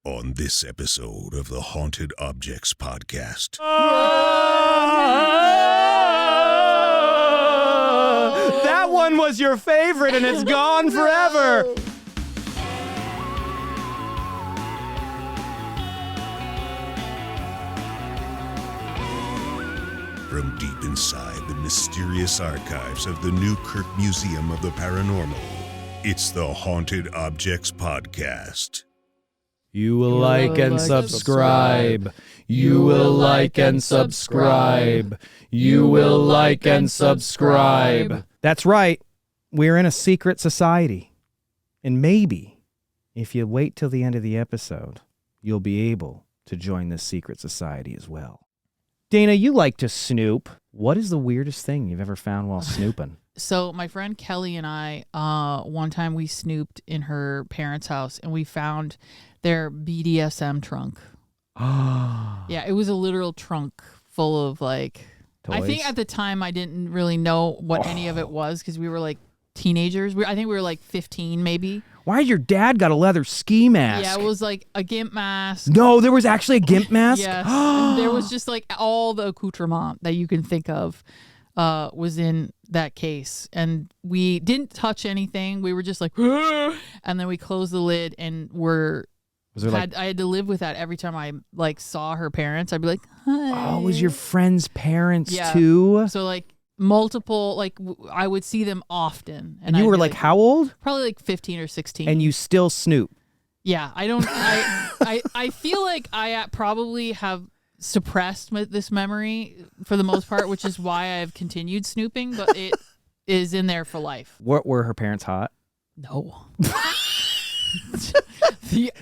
On this episode of the Haunted Objects Podcast. That one was your favorite and it's gone forever. From deep inside the mysterious archives of the Newkirk Museum of the Paranormal, it's the Haunted Objects Podcast. You will like and subscribe. You will like and subscribe. You will like and subscribe. That's right. We're in a secret society. And maybe, if you wait till the end of the episode, you'll be able to join this secret society as well. Dana, you like to snoop. What is the weirdest thing you've ever found while snooping? So my friend Kelly and I, one time we snooped in her parents' house and we found their BDSM trunk. Yeah, it was a literal trunk full of like... Toys? I think at the time I didn't really know what any of it was because we were like teenagers. I think we were like 15 maybe. Why your dad got a leather ski mask? Yeah, it was like a gimp mask. No, there was actually a gimp mask? Yes. And there was just like all the accoutrement that you can think of was in that case. And we didn't touch anything. We were just like, and then we closed the lid and I had to live with that every time I like saw her parents. I'd be like, hi. Oh, it was your friend's parents too? So like multiple, like I would see them often. And you were like how old? Probably like 15 or 16. And you still snoop? Yeah, I feel like I probably have suppressed this memory for the most part, which is why I've continued snooping, but it is in there for life. What, were her parents hot? No.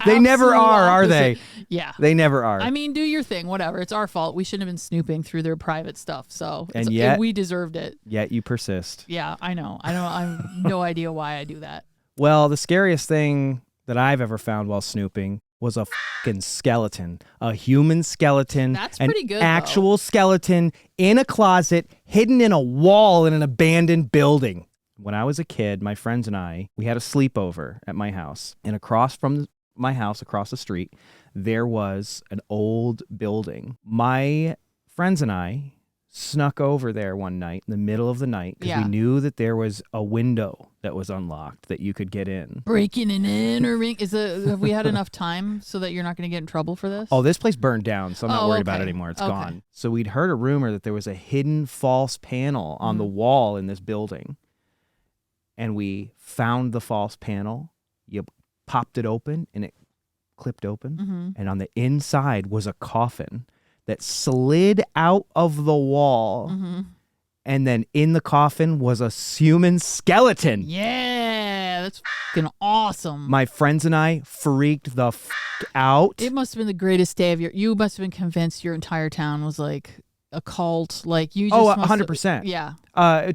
They never are they? Yeah. They never are. I mean, do your thing, whatever. It's our fault. We shouldn't have been snooping through their private stuff, so and yet, we deserved it. Yet you persist. Yeah, I know. I have no idea why I do that. Well, the scariest thing that I've ever found while snooping was a fucking skeleton. A human skeleton. That's pretty good, actual skeleton in a closet, hidden in a wall in an abandoned building. When I was a kid, my friends and I, we had a sleepover at my house. And across from my house, across the street, there was an old building. My friends and I snuck over there one night in the middle of the night because we knew that there was a window that was unlocked that you could get in. Breaking and entering. Have we had enough time so that you're not going to get in trouble for this? Oh, this place burned down, so I'm not worried about it anymore. It's gone. So we'd heard a rumor that there was a hidden false panel on the wall in this building. And we found the false panel. You popped it open, and it clipped open. Mm-hmm. And on the inside was a coffin that slid out of the wall. Mm-hmm. And then in the coffin was a human skeleton. Yeah, that's fucking awesome. My friends and I freaked the out. It must have been the greatest day of you must have been convinced your entire town was like a cult. Like you just 100%. Yeah.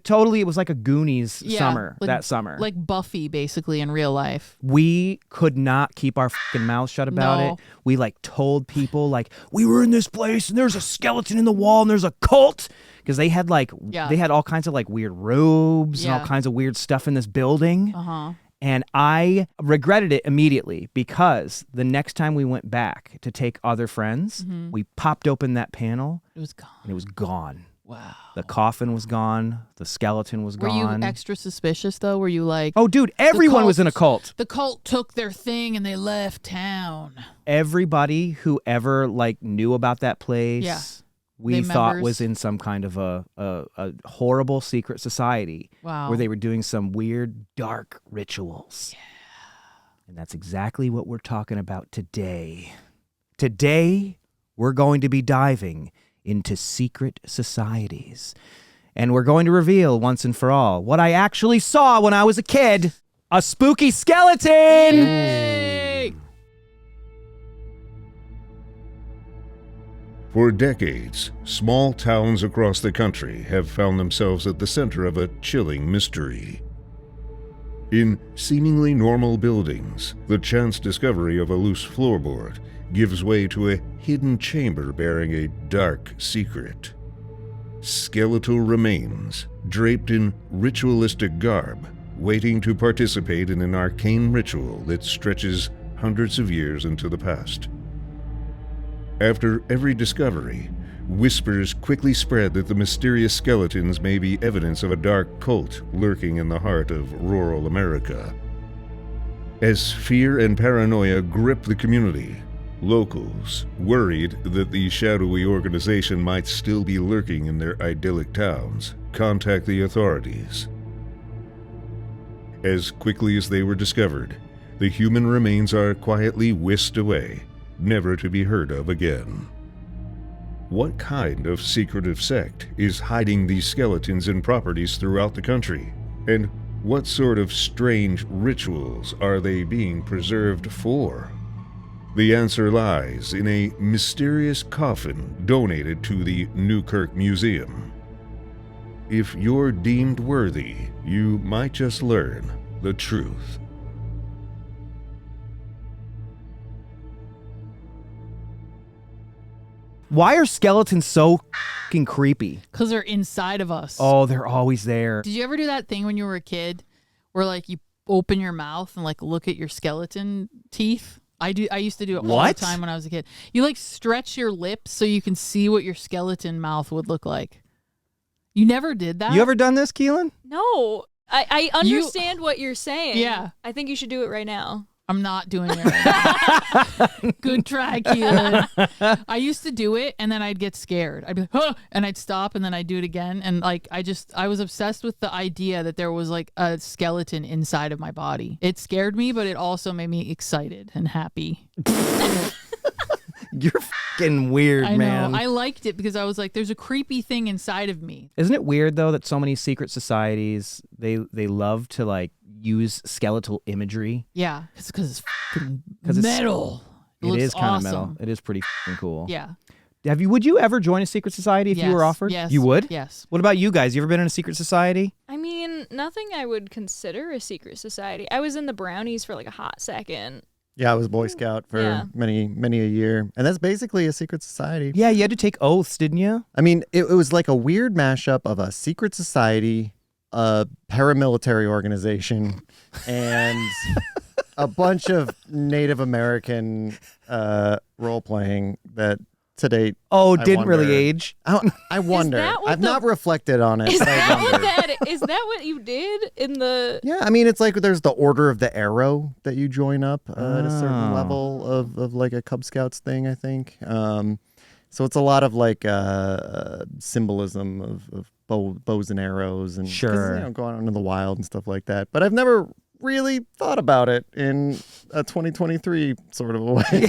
Totally, it was like a Goonies summer, like, that summer. Like Buffy, basically, in real life. We could not keep our fucking mouths shut about it. We like told people like, we were in this place and there's a skeleton in the wall and there's a cult. Because they had they had all kinds of like weird robes and all kinds of weird stuff in this building. Uh-huh. And I regretted it immediately because the next time we went back to take other friends, we popped open that panel. It was gone. And it was gone. Wow. The coffin was gone. The skeleton was gone. Were you extra suspicious, though? Were you like... Oh, dude, everyone was in a cult. The cult took their thing and they left town. Everybody who ever like knew about that place, we thought was in some kind of a horrible secret society. Wow. Where they were doing some weird, dark rituals. Yeah. And that's exactly what we're talking about today. Today, we're going to be diving into secret societies. And we're going to reveal once and for all what I actually saw when I was a kid. A spooky skeleton! Yay! For decades, small towns across the country have found themselves at the center of a chilling mystery. In seemingly normal buildings, the chance discovery of a loose floorboard gives way to a hidden chamber bearing a dark secret. Skeletal remains, draped in ritualistic garb, waiting to participate in an arcane ritual that stretches hundreds of years into the past. After every discovery, whispers quickly spread that the mysterious skeletons may be evidence of a dark cult lurking in the heart of rural America. As fear and paranoia grip the community, locals, worried that the shadowy organization might still be lurking in their idyllic towns, contact the authorities. As quickly as they were discovered, the human remains are quietly whisked away, never to be heard of again. What kind of secretive sect is hiding these skeletons in properties throughout the country? And what sort of strange rituals are they being preserved for? The answer lies in a mysterious coffin donated to the Newkirk Museum. If you're deemed worthy, you might just learn the truth. Why are skeletons so fucking creepy? Because they're inside of us. Oh, they're always there. Did you ever do that thing when you were a kid where like you open your mouth and like look at your skeleton teeth? I used to do it all the time when I was a kid. You like stretch your lips so you can see what your skeleton mouth would look like. You never did that? You ever done this, Keelan? No. I understand what you're saying. Yeah. I think you should do it right now. I'm not doing it right now. Good try, Keelan. I used to do it, and then I'd get scared. I'd be like, huh, and I'd stop, and then I'd do it again. And like, I was obsessed with the idea that there was like a skeleton inside of my body. It scared me, but it also made me excited and happy. You're fucking weird, I man. know. I liked it because I was like, there's a creepy thing inside of me. Isn't it weird though that so many secret societies they love to like use skeletal imagery? Yeah, because it's fucking metal. It is kind of awesome. metal. It is pretty fucking cool. Yeah. Would you ever join a secret society if you were offered? Yes. You would? Yes. What about you guys? You ever been in a secret society? I mean, nothing I would consider a secret society. I was in the Brownies for like a hot second. Yeah, I was Boy Scout for many a year. And that's basically a secret society. Yeah, you had to take oaths, didn't you? I mean, it was like a weird mashup of a secret society, a paramilitary organization, and a bunch of Native American role-playing that to date... Oh, didn't really age? I wonder. I've not reflected on it. Is but I that wonder. is that what you did in the... Yeah, I mean, it's like there's the Order of the Arrow that you join up at a certain level of like a Cub Scouts thing, I think. So it's a lot of like symbolism of bows and arrows and going out into the wild and stuff like that. But I've never really thought about it in a 2023 sort of a way. Maybe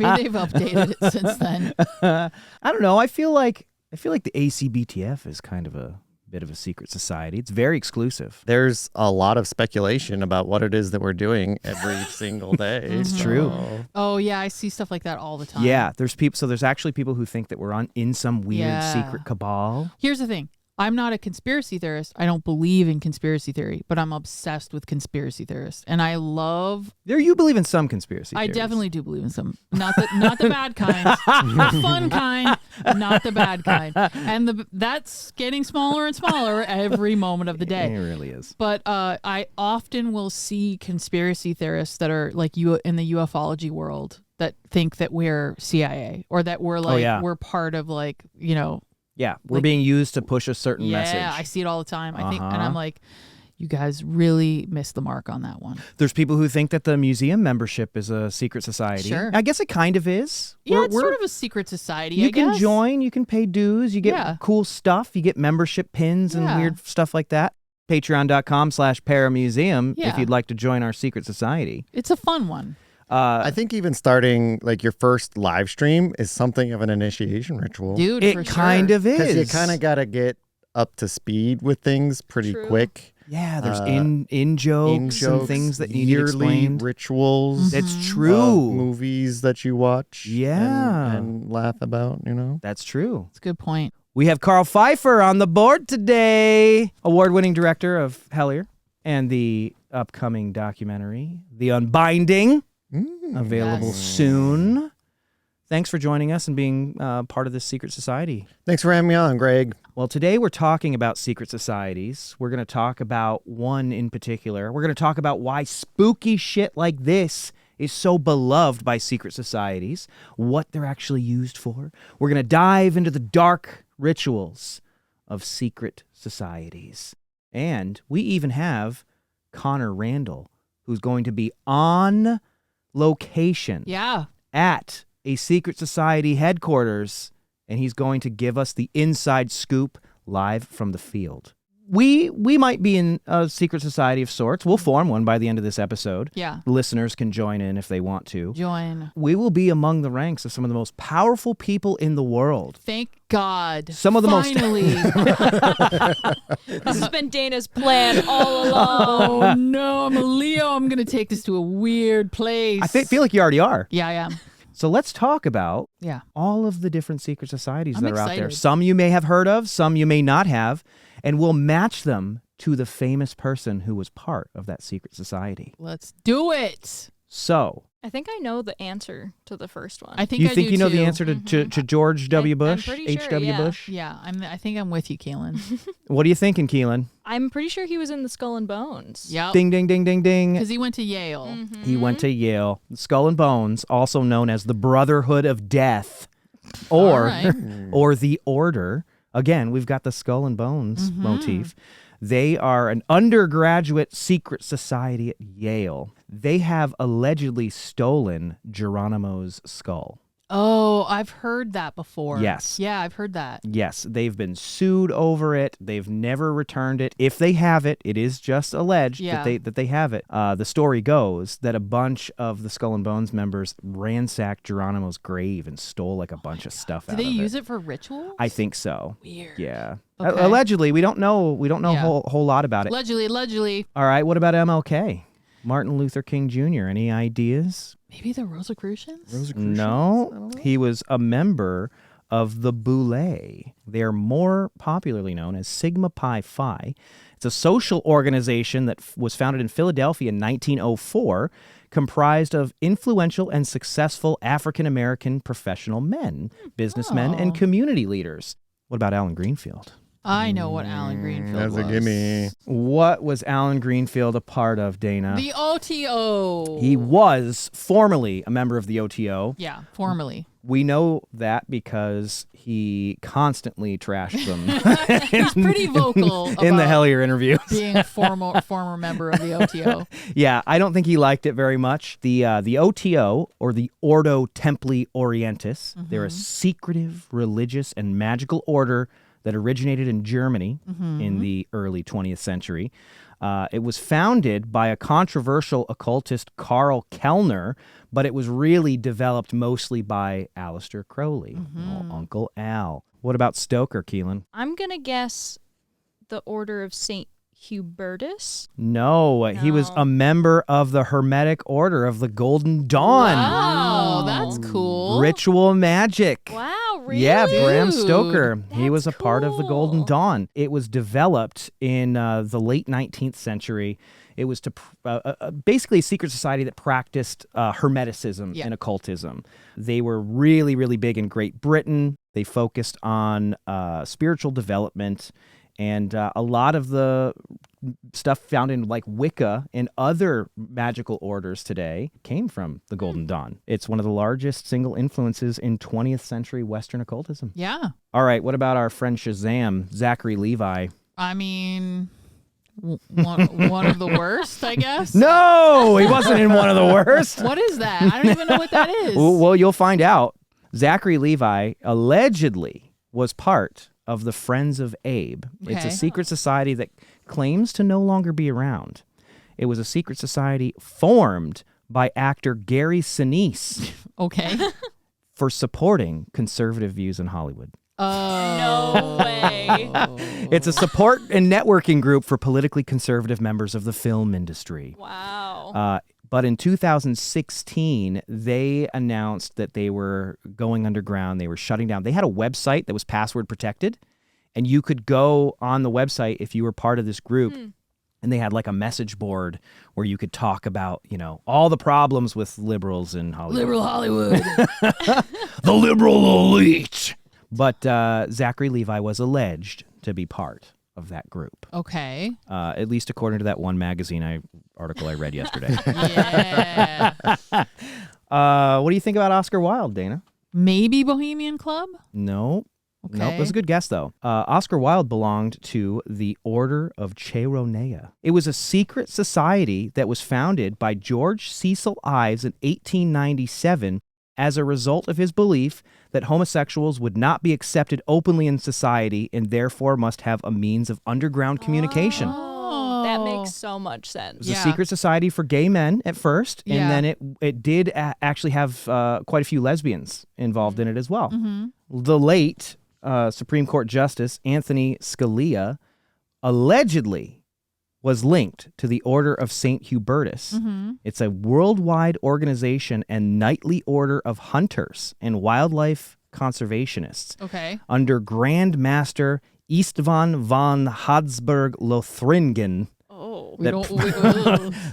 they've updated it since then. I don't know. I feel like the ACBTF is kind of a bit of a secret society. It's very exclusive. There's a lot of speculation about what it is that we're doing every single day. It's true. Oh yeah, I see stuff like that all the time. Yeah, there's people. So there's actually people who think that we're in some weird secret cabal. Here's the thing. I'm not a conspiracy theorist. I don't believe in conspiracy theory, but I'm obsessed with conspiracy theorists. And I love... You believe in some conspiracy theories. I definitely do believe in some. Not the bad kind. The fun kind, not the bad kind. And that's getting smaller and smaller every moment of the day. It really is. But I often will see conspiracy theorists that are like you in the ufology world that think that we're CIA or that we're like we're part of like, you know... Yeah, we're being used to push a certain message. Yeah, I see it all the time. I think, and I'm like, you guys really missed the mark on that one. There's people who think that the museum membership is a secret society. Sure. I guess it kind of is. Yeah, it's sort of a secret society, You can join, you can pay dues, you get cool stuff, you get membership pins and weird stuff like that. Patreon.com/paramuseum if you'd like to join our secret society. It's a fun one. I think even starting like your first live stream is something of an initiation ritual. Dude, it kind of is. Because you kind of got to get up to speed with things pretty quick. Yeah, there's in jokes and things that you need explained. Rituals. It's true. Movies that you watch. Yeah. And laugh about, you know. That's true. That's a good point. We have Carl Pfeiffer on the board today, award-winning director of Hellier and the upcoming documentary, The Unbinding. Available soon. Thanks for joining us and being part of this secret society. Thanks for having me on, Greg. Well, today we're talking about secret societies. We're going to talk about one in particular. We're going to talk about why spooky shit like this is so beloved by secret societies, what they're actually used for. We're going to dive into the dark rituals of secret societies. And we even have Connor Randall, who's going to be on location at a secret society headquarters, and he's going to give us the inside scoop live from the field. We might be in a secret society of sorts. We'll form one by the end of this episode. Yeah. Listeners can join in if they want to. Join. We will be among the ranks of some of the most powerful people in the world. Thank God. Some of the Finally. This has been Dana's plan all along. Oh, no. I'm a Leo. I'm going to take this to a weird place. I feel like you already are. Yeah, I am. So let's talk about Yeah. all of the different secret societies I'm that are out there. excited. Some you may have heard of, some you may not have, and we'll match them to the famous person who was part of that secret society. Let's do it. So, I think I know the answer to the first one. I think you I think do you know too. the answer to George W. I'm Bush, pretty sure, H.W. yeah. Bush? Yeah, I think I'm with you, Kaylin. What are you thinking, Keelan? I'm pretty sure he was in the Skull and Bones. Yep. Ding, ding, ding, ding, ding. Because he went to Yale. Mm-hmm. He went to Yale. Skull and Bones, also known as the Brotherhood of Death, or, All right. or the Order. Again, we've got the Skull and Bones motif. They are an undergraduate secret society at Yale. They have allegedly stolen Geronimo's skull. Oh, I've heard that before. Yes. Yeah, I've heard that. Yes, they've been sued over it. They've never returned it. If they have it, it is just alleged Yeah. that they have it. The story goes that a bunch of the Skull and Bones members ransacked Geronimo's grave and stole like a bunch of stuff Did out they of use it. it for rituals? I think so. Weird. Yeah. Okay. Allegedly, we don't know a Yeah. whole lot about it. Allegedly. All right, what about MLK? Martin Luther King Jr. Any ideas? Maybe the Rosicrucians? No, he was a member of the Boule. They're more popularly known as Sigma Pi Phi. It's a social organization that was founded in Philadelphia in 1904, comprised of influential and successful African-American professional men, businessmen, and community leaders. What about Alan Greenfield? I know what Alan Greenfield That's was. a gimme. What was Alan Greenfield a part of, Dana? The OTO. He was formerly a member of the OTO. Yeah, formerly. We know that because he constantly trashed them. He's pretty vocal in the about Hellier interviews. being a former member of the OTO. Yeah, I don't think he liked it very much. The OTO, or the Ordo Templi Orientis, they're a secretive, religious, and magical order that originated in Germany in the early 20th century. It was founded by a controversial occultist, Karl Kellner, but it was really developed mostly by Aleister Crowley, old Uncle Al. What about Stoker, Keelan? I'm going to guess the Order of St. Hubertus. No, he was a member of the Hermetic Order of the Golden Dawn. Wow, that's cool. Ritual magic. Wow, really? Yeah, Bram Dude, Stoker. He was a that's part of the Golden cool. Dawn. It was developed in the late 19th century. It was to basically a secret society that practiced Hermeticism and occultism. They were really, really big in Great Britain. They focused on spiritual development. And a lot of the stuff found in like Wicca and other magical orders today came from the Golden Dawn. It's one of the largest single influences in 20th century Western occultism. Yeah. All right, what about our friend Shazam, Zachary Levi? I mean, one of the worst, I guess. No, he wasn't in one of the worst. What is that? I don't even know what that is. Well, you'll find out. Zachary Levi allegedly was part of the Friends of Abe. It's a Okay. secret society that claims to no longer be around. It was a secret society formed by actor Gary Sinise Okay. for supporting conservative views in Hollywood. No way. It's a support and networking group for politically conservative members of the film industry. Wow. But in 2016, they announced that they were going underground. They were shutting down. They had a website that was password protected, and you could go on the website if you were part of this group And they had like a message board where you could talk about, all the problems with liberals in Hollywood. Liberal Hollywood. The liberal elite. But Zachary Levi was alleged to be part of that group. Okay. At least according to that one magazine article I read yesterday. Yeah. What do you think about Oscar Wilde, Dana? Maybe Bohemian Club? No. Okay. Nope, that's a good guess, though. Oscar Wilde belonged to the Order of Cheronea. It was a secret society that was founded by George Cecil Ives in 1897 as a result of his belief that homosexuals would not be accepted openly in society and therefore must have a means of underground communication. Oh, that makes so much sense. It was a secret society for gay men at first, and Yeah. then it did actually have quite a few lesbians involved in it as well. Mm-hmm. The late Supreme Court Justice Anthony Scalia allegedly was linked to the Order of St. Hubertus. Mm-hmm. It's a worldwide organization and knightly order of hunters and wildlife conservationists Okay. under Grand Master Istvan von Habsburg-Lothringen. Oh.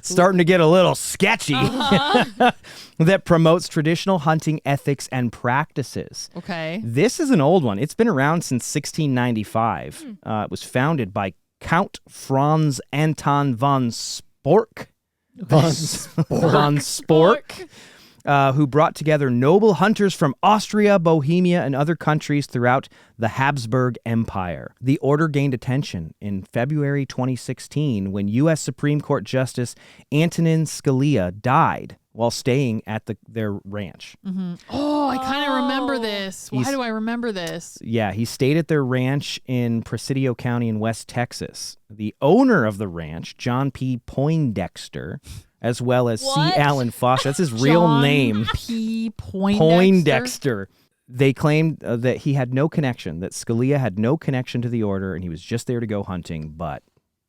Starting to get a little sketchy. That promotes traditional hunting ethics and practices. Okay. This is an old one. It's been around since 1695. It was founded by Count Franz Anton von Spork. Von Spork. Who brought together noble hunters from Austria, Bohemia, and other countries throughout the Habsburg Empire. The order gained attention in February 2016 when U.S. Supreme Court Justice Antonin Scalia died while staying at their ranch. Mm-hmm. Oh, I kind of remember this. Why He's- do I remember this? Yeah, he stayed at their ranch in Presidio County in West Texas. The owner of the ranch, John P. Poindexter, as well as What? C. Allen Foster, that's his real John name. P. Poindexter. Poindexter. They claimed that he had no connection, that Scalia had no connection to the order, and he was just there to go hunting. But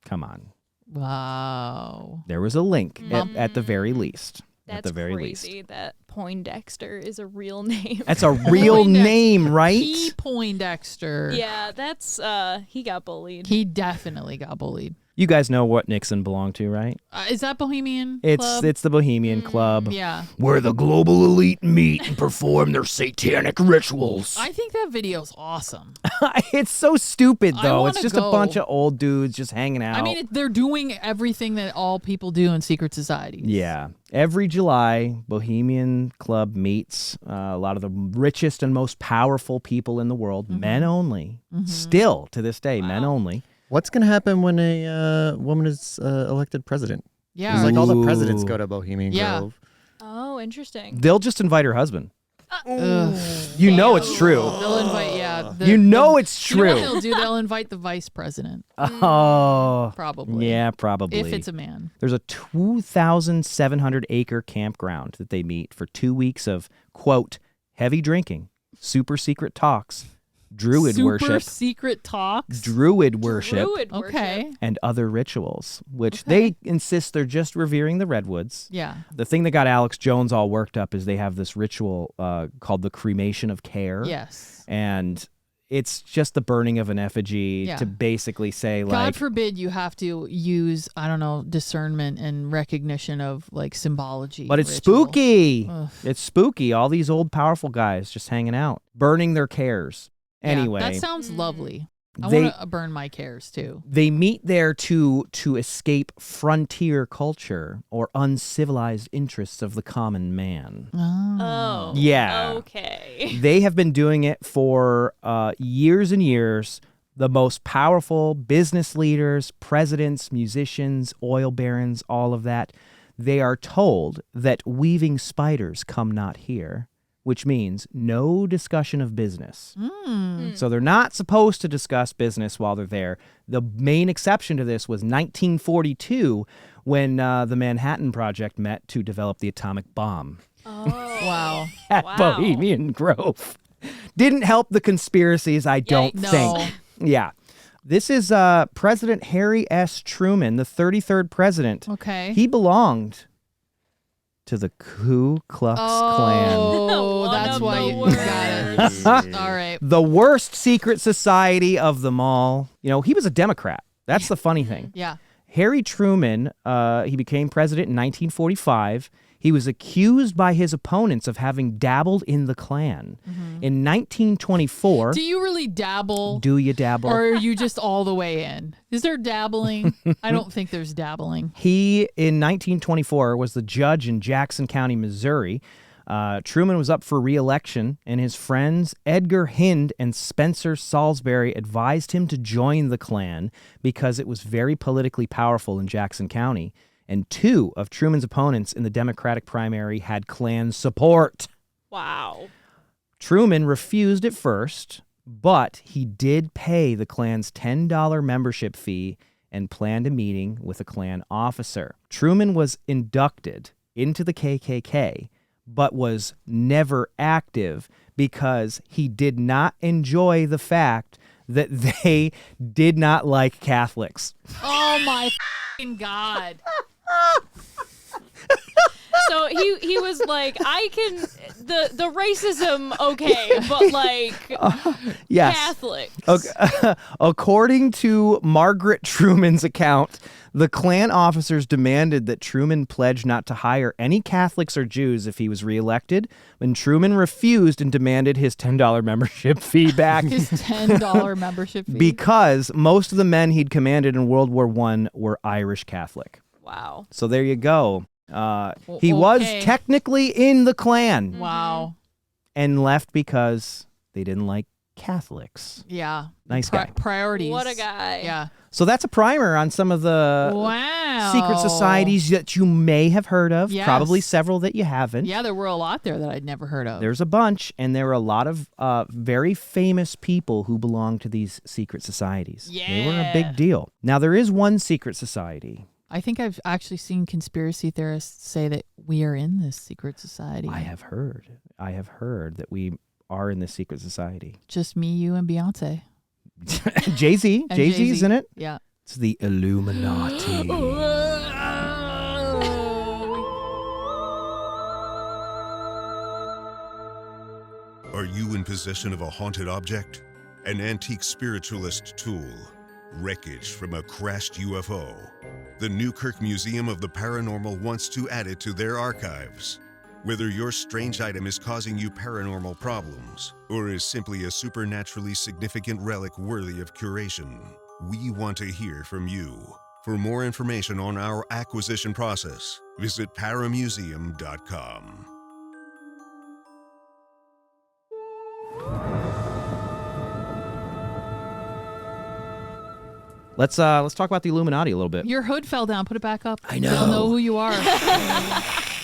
come on, Wow. there was a link at the very least. That's at the very crazy least. that Poindexter is a real name. That's a real name, right? P. Poindexter. Yeah, that's he got bullied. He definitely got bullied. You guys know what Nixon belonged to, right? Is that Bohemian Club? It's the Bohemian Club. Yeah. Where the global elite meet and perform their satanic rituals. I think that video's awesome. It's so stupid, I though. It's wanna just go. a bunch of old dudes just hanging out. I mean, they're doing everything that all people do in secret societies. Yeah. Every July, Bohemian Club meets a lot of the richest and most powerful people in the world, men only. Still, to this day, men only. What's going to happen when a woman is elected president? Yeah. It's like all the presidents Ooh. go to Bohemian Yeah. Grove. Oh, interesting. They'll just invite her husband. Ugh. You know it's true. They'll invite, You know it's You know what true. they'll do? They'll invite the vice president, Oh. probably. Yeah, probably. If it's a man. There's a 2,700-acre campground that they meet for 2 weeks of, quote, heavy drinking, super secret talks, druid Super worship, secret talks. druid worship, Druid worship. Okay. and other rituals, which they insist they're just revering the redwoods. Yeah. The thing that got Alex Jones all worked up is they have this ritual called the cremation of care. Yes. And it's just the burning of an effigy Yeah. to basically say, God like, forbid you have to use, I don't know, discernment and recognition of like symbology. but it's ritual. spooky. Ugh. It's spooky. All these old powerful guys just hanging out, burning their cares. Yeah, Anyway, that sounds lovely. I They- want to burn my cares too. they meet there to escape frontier culture or uncivilized interests of the common man. Oh. Yeah. Okay. They have been doing it for years and years. The most powerful business leaders, presidents, musicians, oil barons, all of that, they are told that weaving spiders come not here, which means no discussion of business. So they're not supposed to discuss business while they're there. The main exception to this was 1942 when the Manhattan Project met to develop the atomic bomb Oh. Wow. at Wow. Bohemian Grove. Didn't help the conspiracies, I don't Yikes. think. No. Yeah. This is President Harry S. Truman, the 33rd president. Okay. He belonged to the Ku Klux Klan. Oh, One that's of why the you worst. got it. All right. The worst secret society of them all. You know, he was a Democrat. That's the funny thing. Yeah. Harry Truman, he became president in 1945. He was accused by his opponents of having dabbled in the Klan. In 1924... Do you really dabble? Do you dabble? Or are you just all the way in? Is there dabbling? I don't think there's dabbling. He, in 1924, was the judge in Jackson County, Missouri. Truman was up for re-election, and his friends Edgar Hind and Spencer Salisbury advised him to join the Klan because it was very politically powerful in Jackson County. And 2 of Truman's opponents in the Democratic primary had Klan support. Wow. Truman refused at first, but he did pay the Klan's $10 membership fee and planned a meeting with a Klan officer. Truman was inducted into the KKK, but was never active because he did not enjoy the fact that they did not like Catholics. Oh my f***ing God. So he was like, I can the racism, okay, but like Yes. Catholics. Okay. According to Margaret Truman's account, the Klan officers demanded that Truman pledge not to hire any Catholics or Jews if he was reelected, and Truman refused and demanded his $10 membership fee back. His $10 membership fee. Because most of the men he'd commanded in World War I were Irish Catholic. Wow. So there you go. He was technically in the Klan Wow. and left because they didn't like Catholics. Yeah. Nice guy. Priorities. What a guy. Yeah. So that's a primer on some of the Wow. secret societies that you may have heard of. Yes. Probably several that you haven't. Yeah, there were a lot there that I'd never heard of. There's a bunch, and there were a lot of very famous people who belonged to these secret societies. They were a Yeah. big deal. Now, there is one secret society. I think I've actually seen conspiracy theorists say that we are in this secret society. I have heard that we are in this secret society. Just me, you, and Beyonce. Jay-Z. And Jay-Z's Jay-Z. in it. Yeah. It's the Illuminati. Are you in possession of a haunted object? An antique spiritualist tool? Wreckage from a crashed UFO? The Newkirk Museum of the Paranormal wants to add it to their archives. Whether your strange item is causing you paranormal problems or is simply a supernaturally significant relic worthy of curation, we want to hear from you. For more information on our acquisition process, visit paramuseum.com. Let's talk about the Illuminati a little bit. Your hood fell down. Put it back up. I know. They'll know who you are.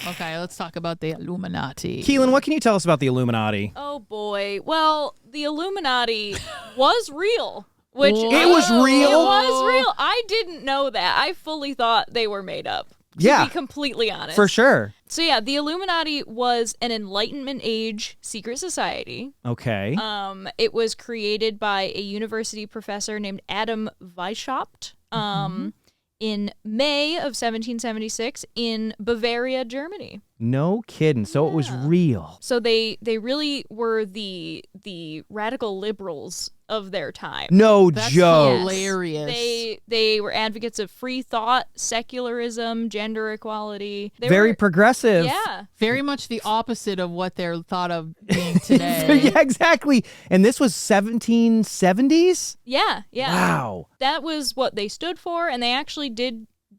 Okay, let's talk about the Illuminati. Keelan, what can you tell us about the Illuminati? Oh boy. Well, the Illuminati was real. Which It was real? It was real. I didn't know that. I fully thought they were made up. To be completely honest. For sure. So yeah, the Illuminati was an Enlightenment age secret society. Okay. It was created by a university professor named Adam Weishaupt in May of 1776 in Bavaria, Germany. No kidding. So it was real. So they really were the radical liberals of their time. No That's joke. hilarious. They were advocates of free thought, secularism, gender equality. They Very were, progressive. yeah. Very much the opposite of what they're thought of being today. Yeah, exactly. And this was 1770s? Yeah, yeah. Wow. That was what they stood for, and they actually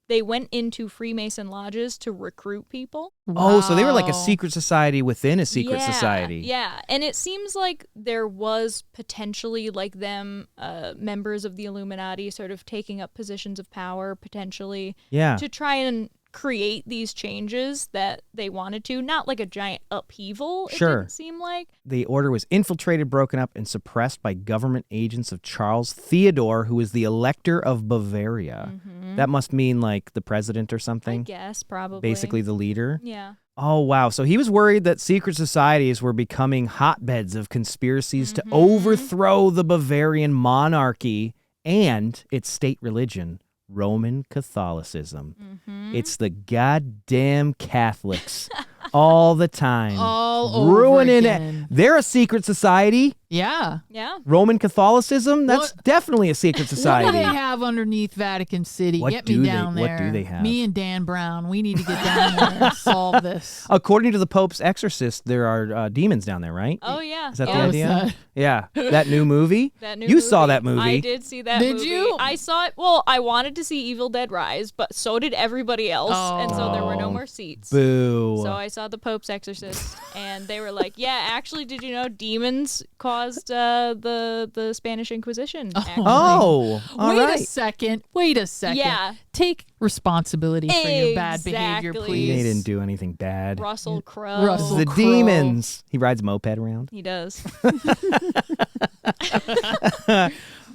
they went into Freemason lodges to recruit people. Oh, so they were like a Wow. secret society within a secret Yeah, society. Yeah, and it seems like there was potentially like them members of the Illuminati sort of taking up positions of power potentially Yeah. to try and create these changes that they wanted to. Not like a giant upheaval, Sure. it didn't seem like. The order was infiltrated, broken up, and suppressed by government agents of Charles Theodore, who was the Elector of Bavaria. That must mean like the president or I something. guess, probably. Basically the leader. Yeah. Oh, wow. So he was worried that secret societies were becoming hotbeds of conspiracies to overthrow the Bavarian monarchy and its state religion, Roman Catholicism. It's the goddamn Catholics all the time. All over ruining again. it. They're a secret society. Yeah. Yeah. Roman Catholicism? That's definitely a secret What do society. they have underneath Vatican City? What Get do me they- down what there. do they have? Me and Dan Brown. We need to get down there and solve this. According to the Pope's exorcist, there are demons down there, right? Oh yeah. Is that the Oh, idea? so- Yeah. That new movie? That new You saw movie. that movie. I did see that Did movie. you? I saw it. Well, I wanted to see Evil Dead Rise, but so did everybody else, and so there were no more seats. Boo. So I saw the Pope's Exorcist, and they were like, "Yeah, actually, did you know demons caused the Spanish Inquisition?" Actually. Oh, all Wait right. a second. Wait a second. Yeah. Take responsibility for your bad behavior, Exactly. please. They didn't do anything bad. Russell Crowe. Russell The Crowe. demons. He rides a moped around. He does.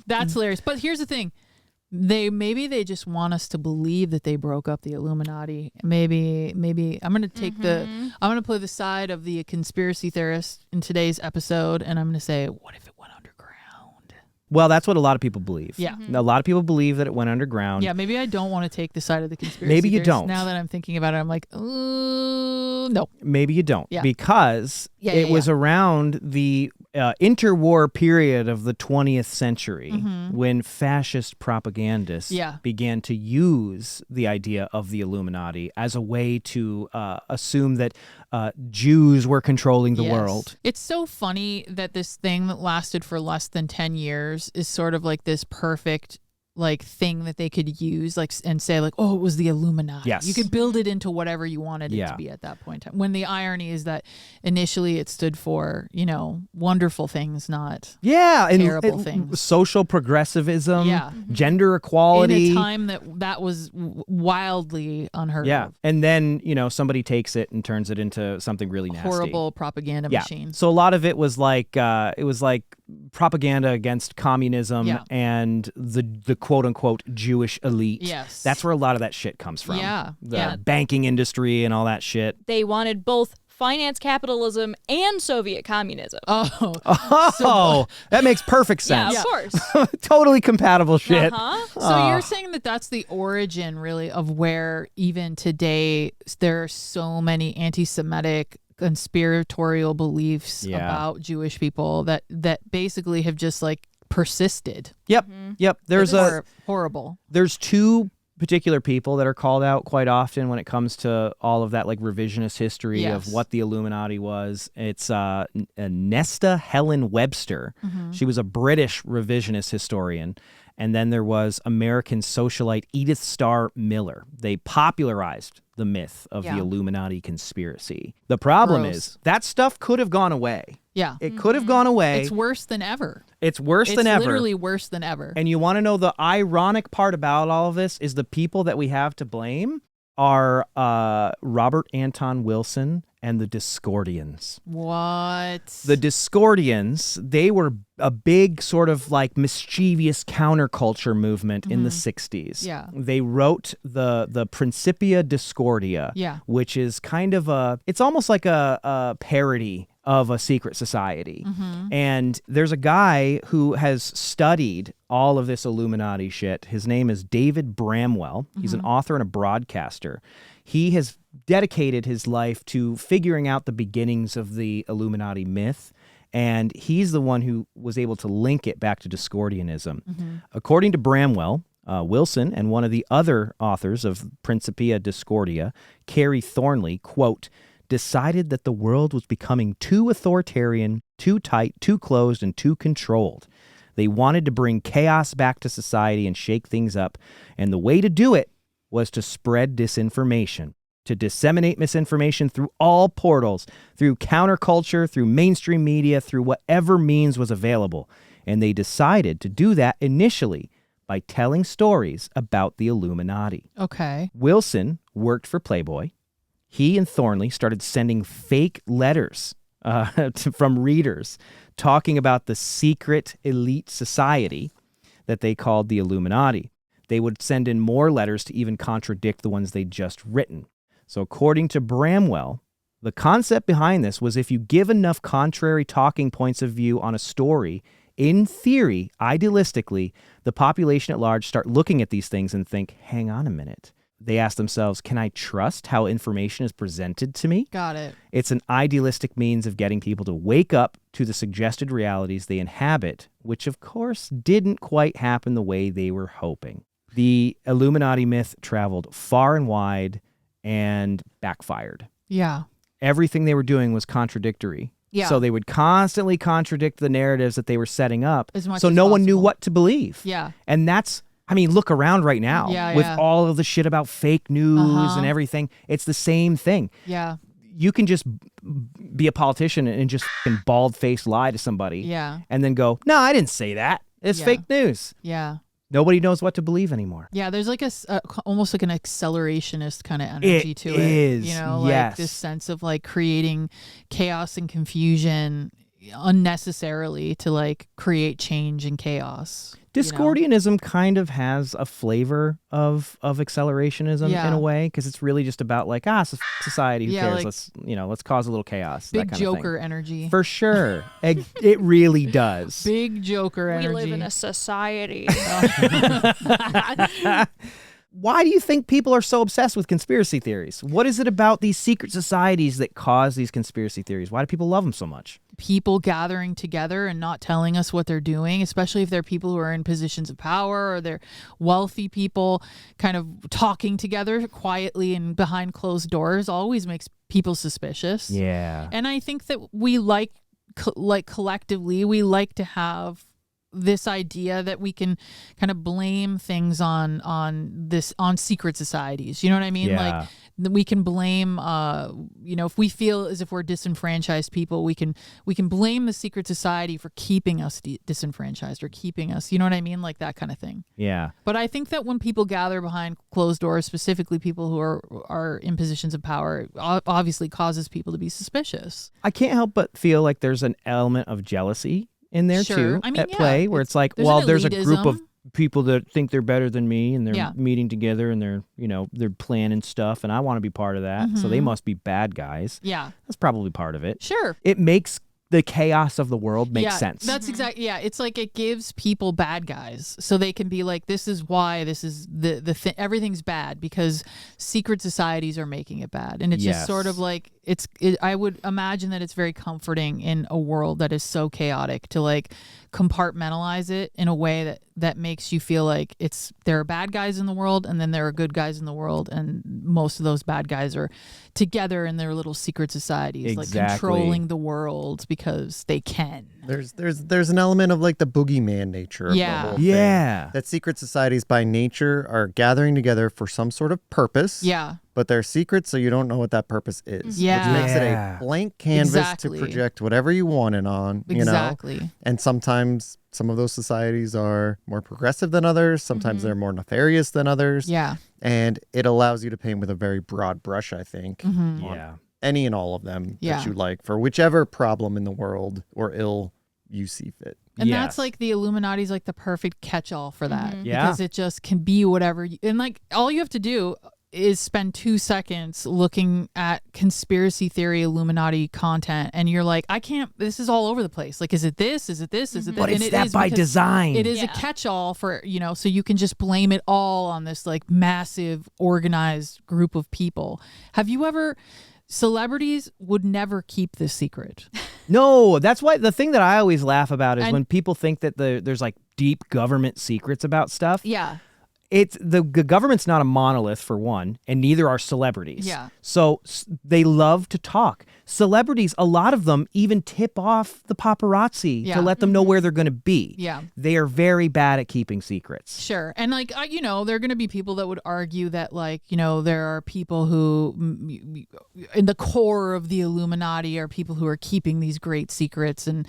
That's hilarious. But here's the thing. Maybe they just want us to believe that they broke up the Illuminati. Maybe I'm gonna take I'm gonna play the side of the conspiracy theorist in today's episode, and I'm gonna say, what if it went underground? Well, that's what a lot of people believe. Yeah. A lot of people believe that it went underground. Yeah, maybe I don't want to take the side of the conspiracy Maybe you theorist. don't. Now that I'm thinking about it, I'm like, no. Maybe you don't. Yeah. Because Yeah, it yeah, was yeah. around the interwar period of the 20th century when fascist propagandists Yeah. began to use the idea of the Illuminati as a way to assume that Jews were controlling the Yes. world. It's so funny that this thing that lasted for less than 10 years is sort of like this perfect like thing that they could use and say like, oh, it was the Illuminati. Yes. You could build it into whatever you wanted it Yeah. to be at that point in time. When the irony is that initially it stood for, wonderful things, not Yeah, and terrible things. social progressivism, Yeah. gender in equality. a time that was wildly unheard Yeah, of. and then somebody takes it and turns it into something really nasty. Horrible propaganda Yeah. machine. So a lot of it was like propaganda against communism Yeah. and the quote unquote Jewish elite. Yes. That's where a lot of that shit comes from. Yeah. The Yeah. banking industry and all that shit. They wanted both finance capitalism and Soviet communism. Oh. Oh, that makes perfect Yeah, sense. of course. Totally compatible shit. Uh-huh. So you're saying that that's the origin, really, of where even today there are so many anti-Semitic conspiratorial beliefs Yeah. about Jewish people that basically have just like persisted. Yep. Yep. There's horrible. there's two particular people that are called out quite often when it comes to all of that like revisionist history Yes. of what the Illuminati was. It's Nesta Helen Webster. She was a British revisionist historian. And then there was American socialite Edith Starr Miller. They popularized the myth of the Yeah. Illuminati conspiracy. The problem Gross. is that stuff could have gone away. Yeah. It could have gone away. It's worse than ever. It's worse It's than ever. literally worse than ever. And you want to know the ironic part about all of this is the people that we have to blame are Robert Anton Wilson and the Discordians. What? The Discordians, they were a big sort of like mischievous counterculture movement in the 60s. Yeah. They wrote the Principia Discordia, Yeah. which is kind of it's almost like a parody of a secret society. And there's a guy who has studied all of this Illuminati shit. His name is David Bramwell. He's an author and a broadcaster. He has dedicated his life to figuring out the beginnings of the Illuminati myth, and he's the one who was able to link it back to Discordianism. According to Bramwell, Wilson and one of the other authors of Principia Discordia, Carrie Thornley, quote, decided that the world was becoming too authoritarian, too tight, too closed, and too controlled. They wanted to bring chaos back to society and shake things up, and the way to do it was to spread disinformation, to disseminate misinformation through all portals, through counterculture, through mainstream media, through whatever means was available. And they decided to do that initially by telling stories about the Illuminati. Okay. Wilson worked for Playboy. He and Thornley started sending fake letters from readers talking about the secret elite society that they called the Illuminati. They would send in more letters to even contradict the ones they'd just written. So according to Bramwell, the concept behind this was if you give enough contrary talking points of view on a story, in theory, idealistically, the population at large start looking at these things and think, hang on a minute. they ask themselves, can I trust how information is presented to me? Got it. It's an idealistic means of getting people to wake up to the suggested realities they inhabit, which of course didn't quite happen the way they were hoping. The Illuminati myth traveled far and wide and backfired. Yeah. Everything they were doing was contradictory. Yeah. So they would constantly contradict the narratives that they were setting up. As much so as no one knew possible. what to believe. Yeah. And that's, I mean, look around right now with all of the shit about fake news and everything. It's the same thing. Yeah. You can just be a politician and just fucking bald-faced lie to somebody. Yeah. And then go, no, I didn't say that. It's fake news. Yeah. Nobody knows what to believe anymore. Yeah, there's like almost like an accelerationist kind of energy to it. Is, you know, like yes. this sense of like creating chaos and confusion unnecessarily to like create change and chaos. Discordianism kind of has a flavor of accelerationism in a way, because it's really just about like, society, who cares? Like, let's cause a little chaos. Big that kind Joker of thing. energy. For sure. It really does. Big Joker energy. We live in a society. Why do you think people are so obsessed with conspiracy theories? What is it about these secret societies that cause these conspiracy theories? Why do people love them so much? People gathering together and not telling us what they're doing, especially if they're people who are in positions of power or they're wealthy people kind of talking together quietly and behind closed doors always makes people suspicious. Yeah. And I think that we like collectively, we like to have this idea that we can kind of blame things on secret societies. You know what I mean? Yeah. Like we can blame, if we feel as if we're disenfranchised people, we can blame the secret society for keeping us disenfranchised or keeping us, you know what I mean? Like that kind of thing. Yeah. But I think that when people gather behind closed doors, specifically people who are in positions of power, obviously causes people to be suspicious. I can't help but feel like there's an element of jealousy in there too, at play, where it's like, well, there's a group of people that think they're better than me and they're meeting together and they're planning stuff and I want to be part of that. So they must be bad guys. Yeah. That's probably part of it. Sure. It makes the chaos of the world make sense. That's exactly. Yeah. It's like it gives people bad guys so they can be like, this is why this is the thing. Everything's bad because secret societies are making it bad. And it's just sort of like, I would imagine that it's very comforting in a world that is so chaotic to like compartmentalize it in a way that makes you feel like there are bad guys in the world and then there are good guys in the world, and most of those bad guys are together in their little secret societies, like controlling the world because they can. There's an element of like the boogeyman nature of the whole thing. Yeah. That secret societies by nature are gathering together for some sort of purpose. Yeah. But they're secret, so you don't know what that purpose is. Yeah. Which makes it a blank canvas to project whatever you want it on. Exactly. You know? And sometimes some of those societies are more progressive than others. Sometimes they're more nefarious than others. Yeah. And it allows you to paint with a very broad brush, I think. Yeah. Any and all of them that you like for whichever problem in the world or ill you see fit. And that's like the Illuminati's like the perfect catch-all for that. Yeah. Because it just can be whatever. And like all you have to do is spend 2 seconds looking at conspiracy theory Illuminati content and you're like, this is all over the place. Like, is it this? Is it this? Is it this? But and it's that by design. It is a catch-all for, so you can just blame it all on this like massive organized group of people. Have you ever... Celebrities would never keep this secret. No, that's why the thing that I always laugh about is when people think that there's like deep government secrets about stuff. Yeah. It's the government's not a monolith for one, and neither are celebrities. Yeah. So they love to talk. Celebrities, a lot of them even tip off the paparazzi to let them know where they're going to be. Yeah. They are very bad at keeping secrets. Sure. And like, there are going to be people that would argue that like, there are people who in the core of the Illuminati are people who are keeping these great secrets and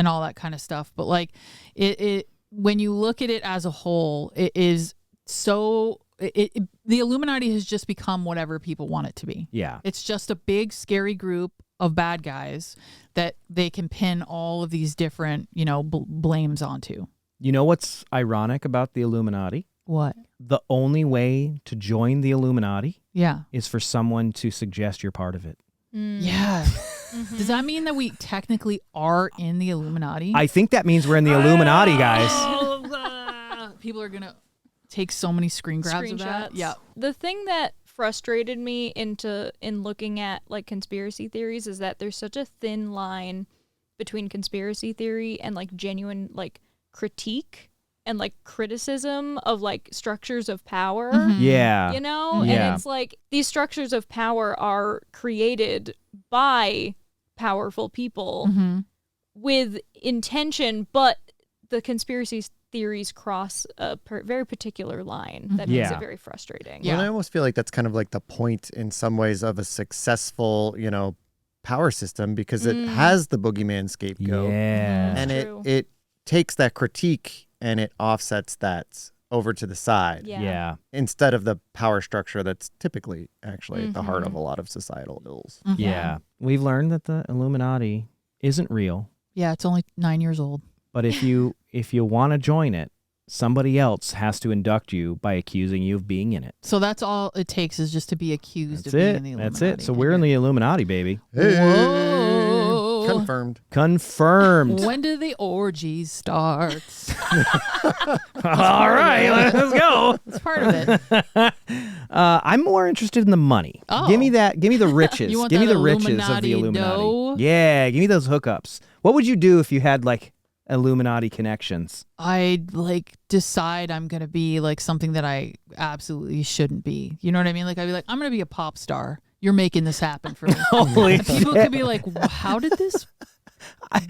all that kind of stuff. But like it when you look at it as a whole, it is so the Illuminati has just become whatever people want it to be. Yeah. It's just a big, scary group of bad guys that they can pin all of these different, blames onto. You know what's ironic about the Illuminati? What? The only way to join the Illuminati is for someone to suggest you're part of it. Yeah. Does that mean that we technically are in the Illuminati? I think that means we're in the Illuminati, guys. People are going to... take so many screen grabs of that. Screenshots. Yeah. The thing that frustrated me in looking at like conspiracy theories is that there's such a thin line between conspiracy theory and like genuine like critique and like criticism of like structures of power. Yeah. You know? Yeah. And it's like these structures of power are created by powerful people with intention, but the conspiracy theories cross a very particular line that makes Yeah. it very frustrating. Yeah. Well, I almost feel like that's kind of like the point in some ways of a successful, power system, because it has the boogeyman scapegoat. Yeah. And True. it takes that critique and it offsets that over to the side Yeah. instead of the power structure that's typically actually at the heart of a lot of societal ills. Yeah. We've learned that the Illuminati isn't real, Yeah, it's only 9 years old. but if you want to join it, somebody else has to induct you by accusing you of being in it. So that's all it takes is just to be accused That's of being it. in the Illuminati. That's it. So we're in the Illuminati, baby. Whoa. Confirmed. Confirmed. When do the orgies start? All right, let's go. That's part of it. I'm more interested in the money. Oh. Give me the riches. You want give me that the riches of the Illuminati Illuminati. dough? Yeah, give me those hookups. What would you do if you had like Illuminati connections? I'd like decide I'm going to be like something that I absolutely shouldn't be. You know what I mean? Like I'd be like, I'm going to be a pop star. You're making this happen for me. Holy And people could be like, how did this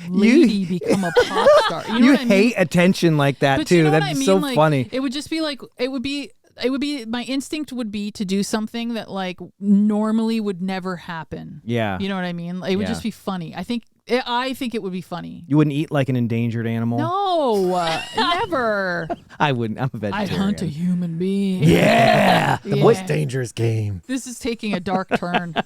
lady become a pop star? You know You what I mean? hate attention like that But too. you know what That's I mean? so Like, funny. It would just be like it would be my instinct would be to do something that like normally would never happen. Yeah. You know what I mean? It would Yeah. just be funny. I think it would be funny. You wouldn't eat like an endangered animal? No, never. I wouldn't. I'm a vegetarian. I'd hunt a human being. Yeah. The Most dangerous game. This is taking a dark turn.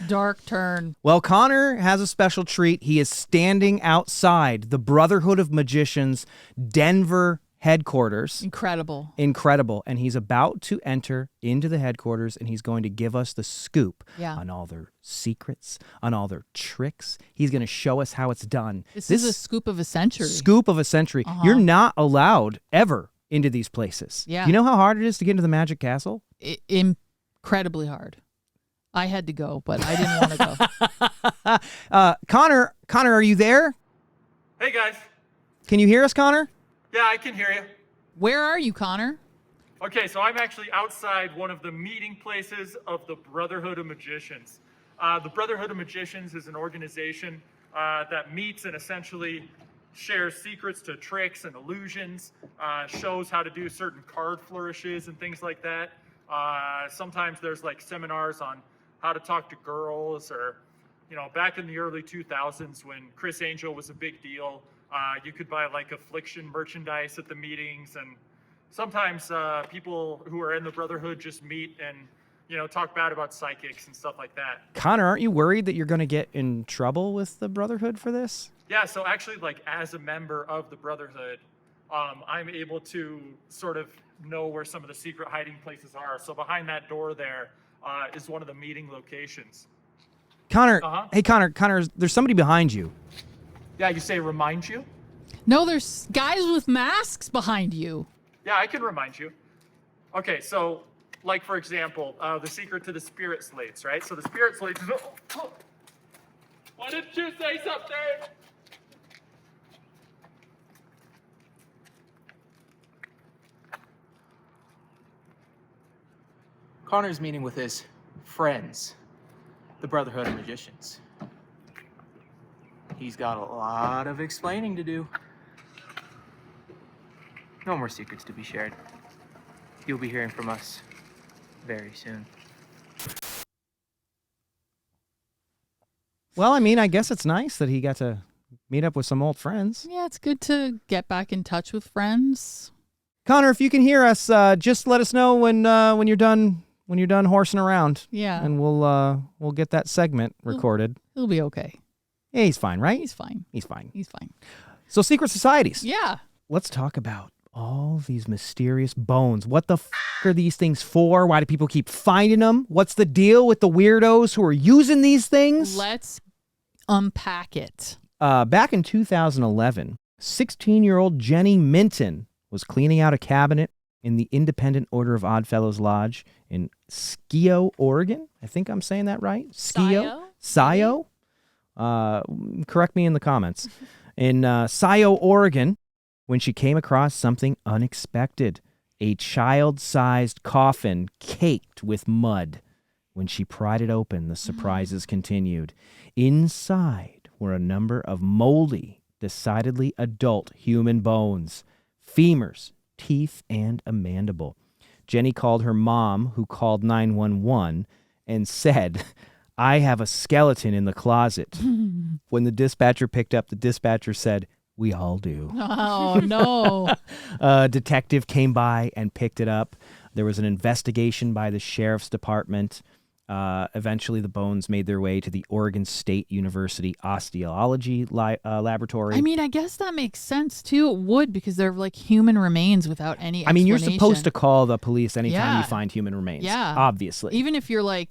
Dark turn. Well, Connor has a special treat. He is standing outside the Brotherhood of Magicians Denver headquarters. Incredible. Incredible. And he's about to enter into the headquarters, and he's going to give us the scoop Yeah. on all their secrets, on all their tricks. He's going to show us how it's done. This is a scoop of a century. Scoop of a century. You're not allowed ever into these places. Yeah. You know how hard it is to get into the Magic Castle? Incredibly hard. I had to go, but I didn't want to go. Connor, are you there? Hey guys. Can you hear us, Connor? Yeah, I can hear you. Where are you, Connor? Okay, so I'm actually outside one of the meeting places of the Brotherhood of Magicians. The Brotherhood of Magicians is an organization that meets and essentially shares secrets to tricks and illusions, shows how to do certain card flourishes and things like that. Sometimes there's like seminars on how to talk to girls, or, back in the early 2000s when Chris Angel was a big deal, you could buy like affliction merchandise at the meetings, and sometimes people who are in the Brotherhood just meet and, talk bad about psychics and stuff like that. Connor, aren't you worried that you're going to get in trouble with the Brotherhood for this? Yeah, so actually, like, as a member of the Brotherhood, I'm able to sort of know where some of the secret hiding places are. So behind that door there is one of the meeting locations. Connor, Uh-huh. Hey, Connor, there's somebody behind you. Yeah, you say remind you? No, there's guys with masks behind you. Yeah, I can remind you. Okay, so, like, for example, the secret to the spirit slates, right? So the spirit slates is... Why didn't you say something? Connor's meeting with his friends, the Brotherhood of Magicians. He's got a lot of explaining to do. No more secrets to be shared. You'll be hearing from us very soon. Well, I mean, I guess it's nice that he got to meet up with some old friends. Yeah, it's good to get back in touch with friends. Connor, if you can hear us, just let us know when you're done horsing around. Yeah. And we'll get that segment recorded. He'll be okay. Yeah, he's fine, right? He's fine. He's fine. He's fine. So secret societies. Yeah. Let's talk about all these mysterious bones. What the are these things for? Why do people keep finding them? What's the deal with the weirdos who are using these things? Let's unpack it. Back in 2011, 16-year-old Jenny Minton was cleaning out a cabinet in the Independent Order of Oddfellows Lodge in Scio, Oregon. I think I'm saying that right. Scio? Correct me in the comments. In Scio, Oregon, when she came across something unexpected. A child-sized coffin caked with mud. When she pried it open, the surprises continued. Inside were a number of moldy, decidedly adult human bones, femurs, teeth, and a mandible. Jenny called her mom, who called 911, and said, "I have a skeleton in the closet." When the dispatcher picked up, the dispatcher said, "We all do." Oh, no. A detective came by and picked it up. There was an investigation by the sheriff's department. Eventually, the bones made their way to the Oregon State University osteology laboratory. I mean, I guess that makes sense, too. It would, because they're like human remains without any explanation. I mean, you're supposed to call the police anytime you Yeah. find human remains. Yeah. Obviously. Even if you're like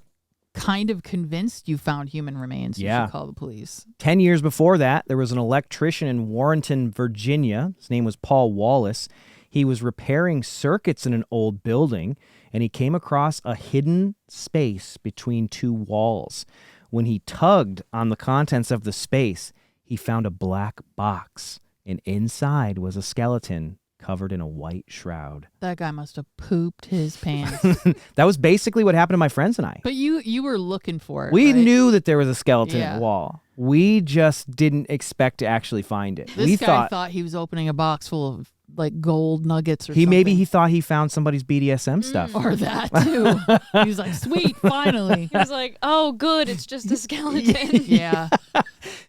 kind of convinced you found human remains, you Yeah. should call the police. 10 years before that, there was an electrician in Warrenton, Virginia. His name was Paul Wallace. He was repairing circuits in an old building, and he came across a hidden space between two walls. When he tugged on the contents of the space, he found a black box, and inside was a skeleton covered in a white shroud. That guy must have pooped his pants. That was basically what happened to my friends and I. But you were looking for it, We right? knew that there was a skeleton in Yeah. the wall. We just didn't expect to actually find it. This we guy thought he was opening a box full of like gold nuggets or something. maybe he thought he found somebody's BDSM stuff. Or that too. He was like, sweet, finally. He was like, "Oh, good, it's just a skeleton." Yeah.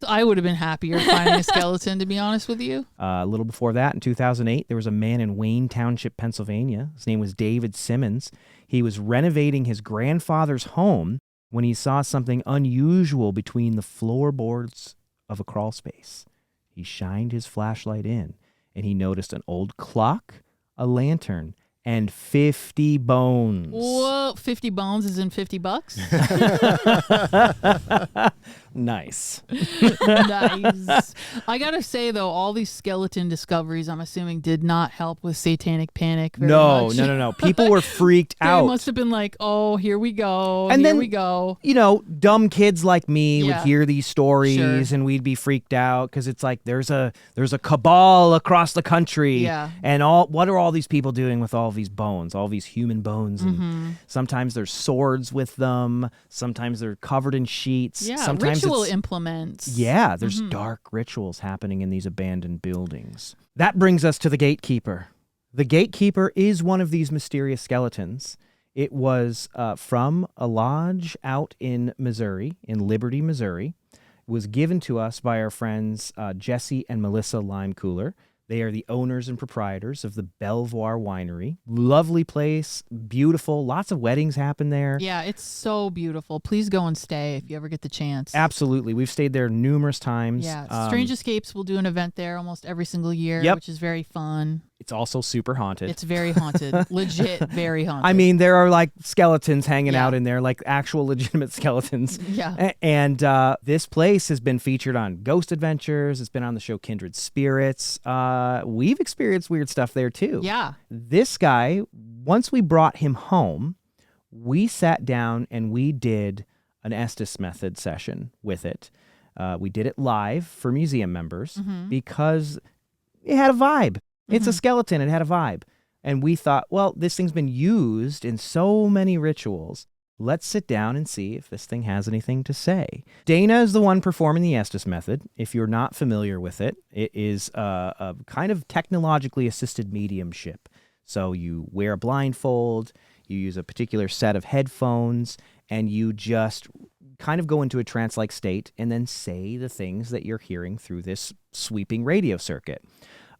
I would have been happier finding a skeleton, to be honest with you. A little before that, in 2008, there was a man in Wayne Township, Pennsylvania. His name was David Simmons. He was renovating his grandfather's home when he saw something unusual between the floorboards of a crawl space. He shined his flashlight in, and he noticed an old clock, a lantern, and 50 bones. Whoa, 50 bones is in $50? Nice. Nice. I gotta say though, all these skeleton discoveries, I'm assuming, did not help with satanic panic very much. No. People were freaked They out. must have been like, "Oh, here we go. And here then- we go." You know, dumb kids like me would Yeah. hear these stories Sure. and we'd be freaked out because it's like there's a cabal across the country. Yeah. And what are all these people doing with all these bones, all these human bones? And sometimes there's swords with them. Sometimes they're covered in sheets. Yeah, Sometimes ritual it's- implements. Yeah, there's dark rituals happening in these abandoned buildings. That brings us to the Gatekeeper. The Gatekeeper is one of these mysterious skeletons. It was from a lodge out in Missouri, in Liberty, Missouri. It was given to us by our friends Jesse and Melissa Limecooler. They are the owners and proprietors of the Belvoir Winery. Lovely place, beautiful. Lots of weddings happen there. Yeah, it's so beautiful. Please go and stay if you ever get the chance. Absolutely. We've stayed there numerous times. Yeah, Strange Escapes will do an event there almost every single year, Yep. which is very fun. It's also super haunted. It's very haunted. Legit, very haunted. I mean, there are like skeletons hanging Yeah. out in there, like actual legitimate skeletons. Yeah. And this place has been featured on Ghost Adventures. It's been on the show Kindred Spirits. We've experienced weird stuff there too. Yeah. This guy, once we brought him home, we sat down and we did an Estes method session with it. We did it live for museum members because it had a vibe. It's a skeleton. It had a vibe. And we thought, well, this thing's been used in so many rituals. Let's sit down and see if this thing has anything to say. Dana is the one performing the Estes method. If you're not familiar with it, it is a kind of technologically assisted mediumship. So you wear a blindfold, you use a particular set of headphones, and you just kind of go into a trance-like state and then say the things that you're hearing through this sweeping radio circuit.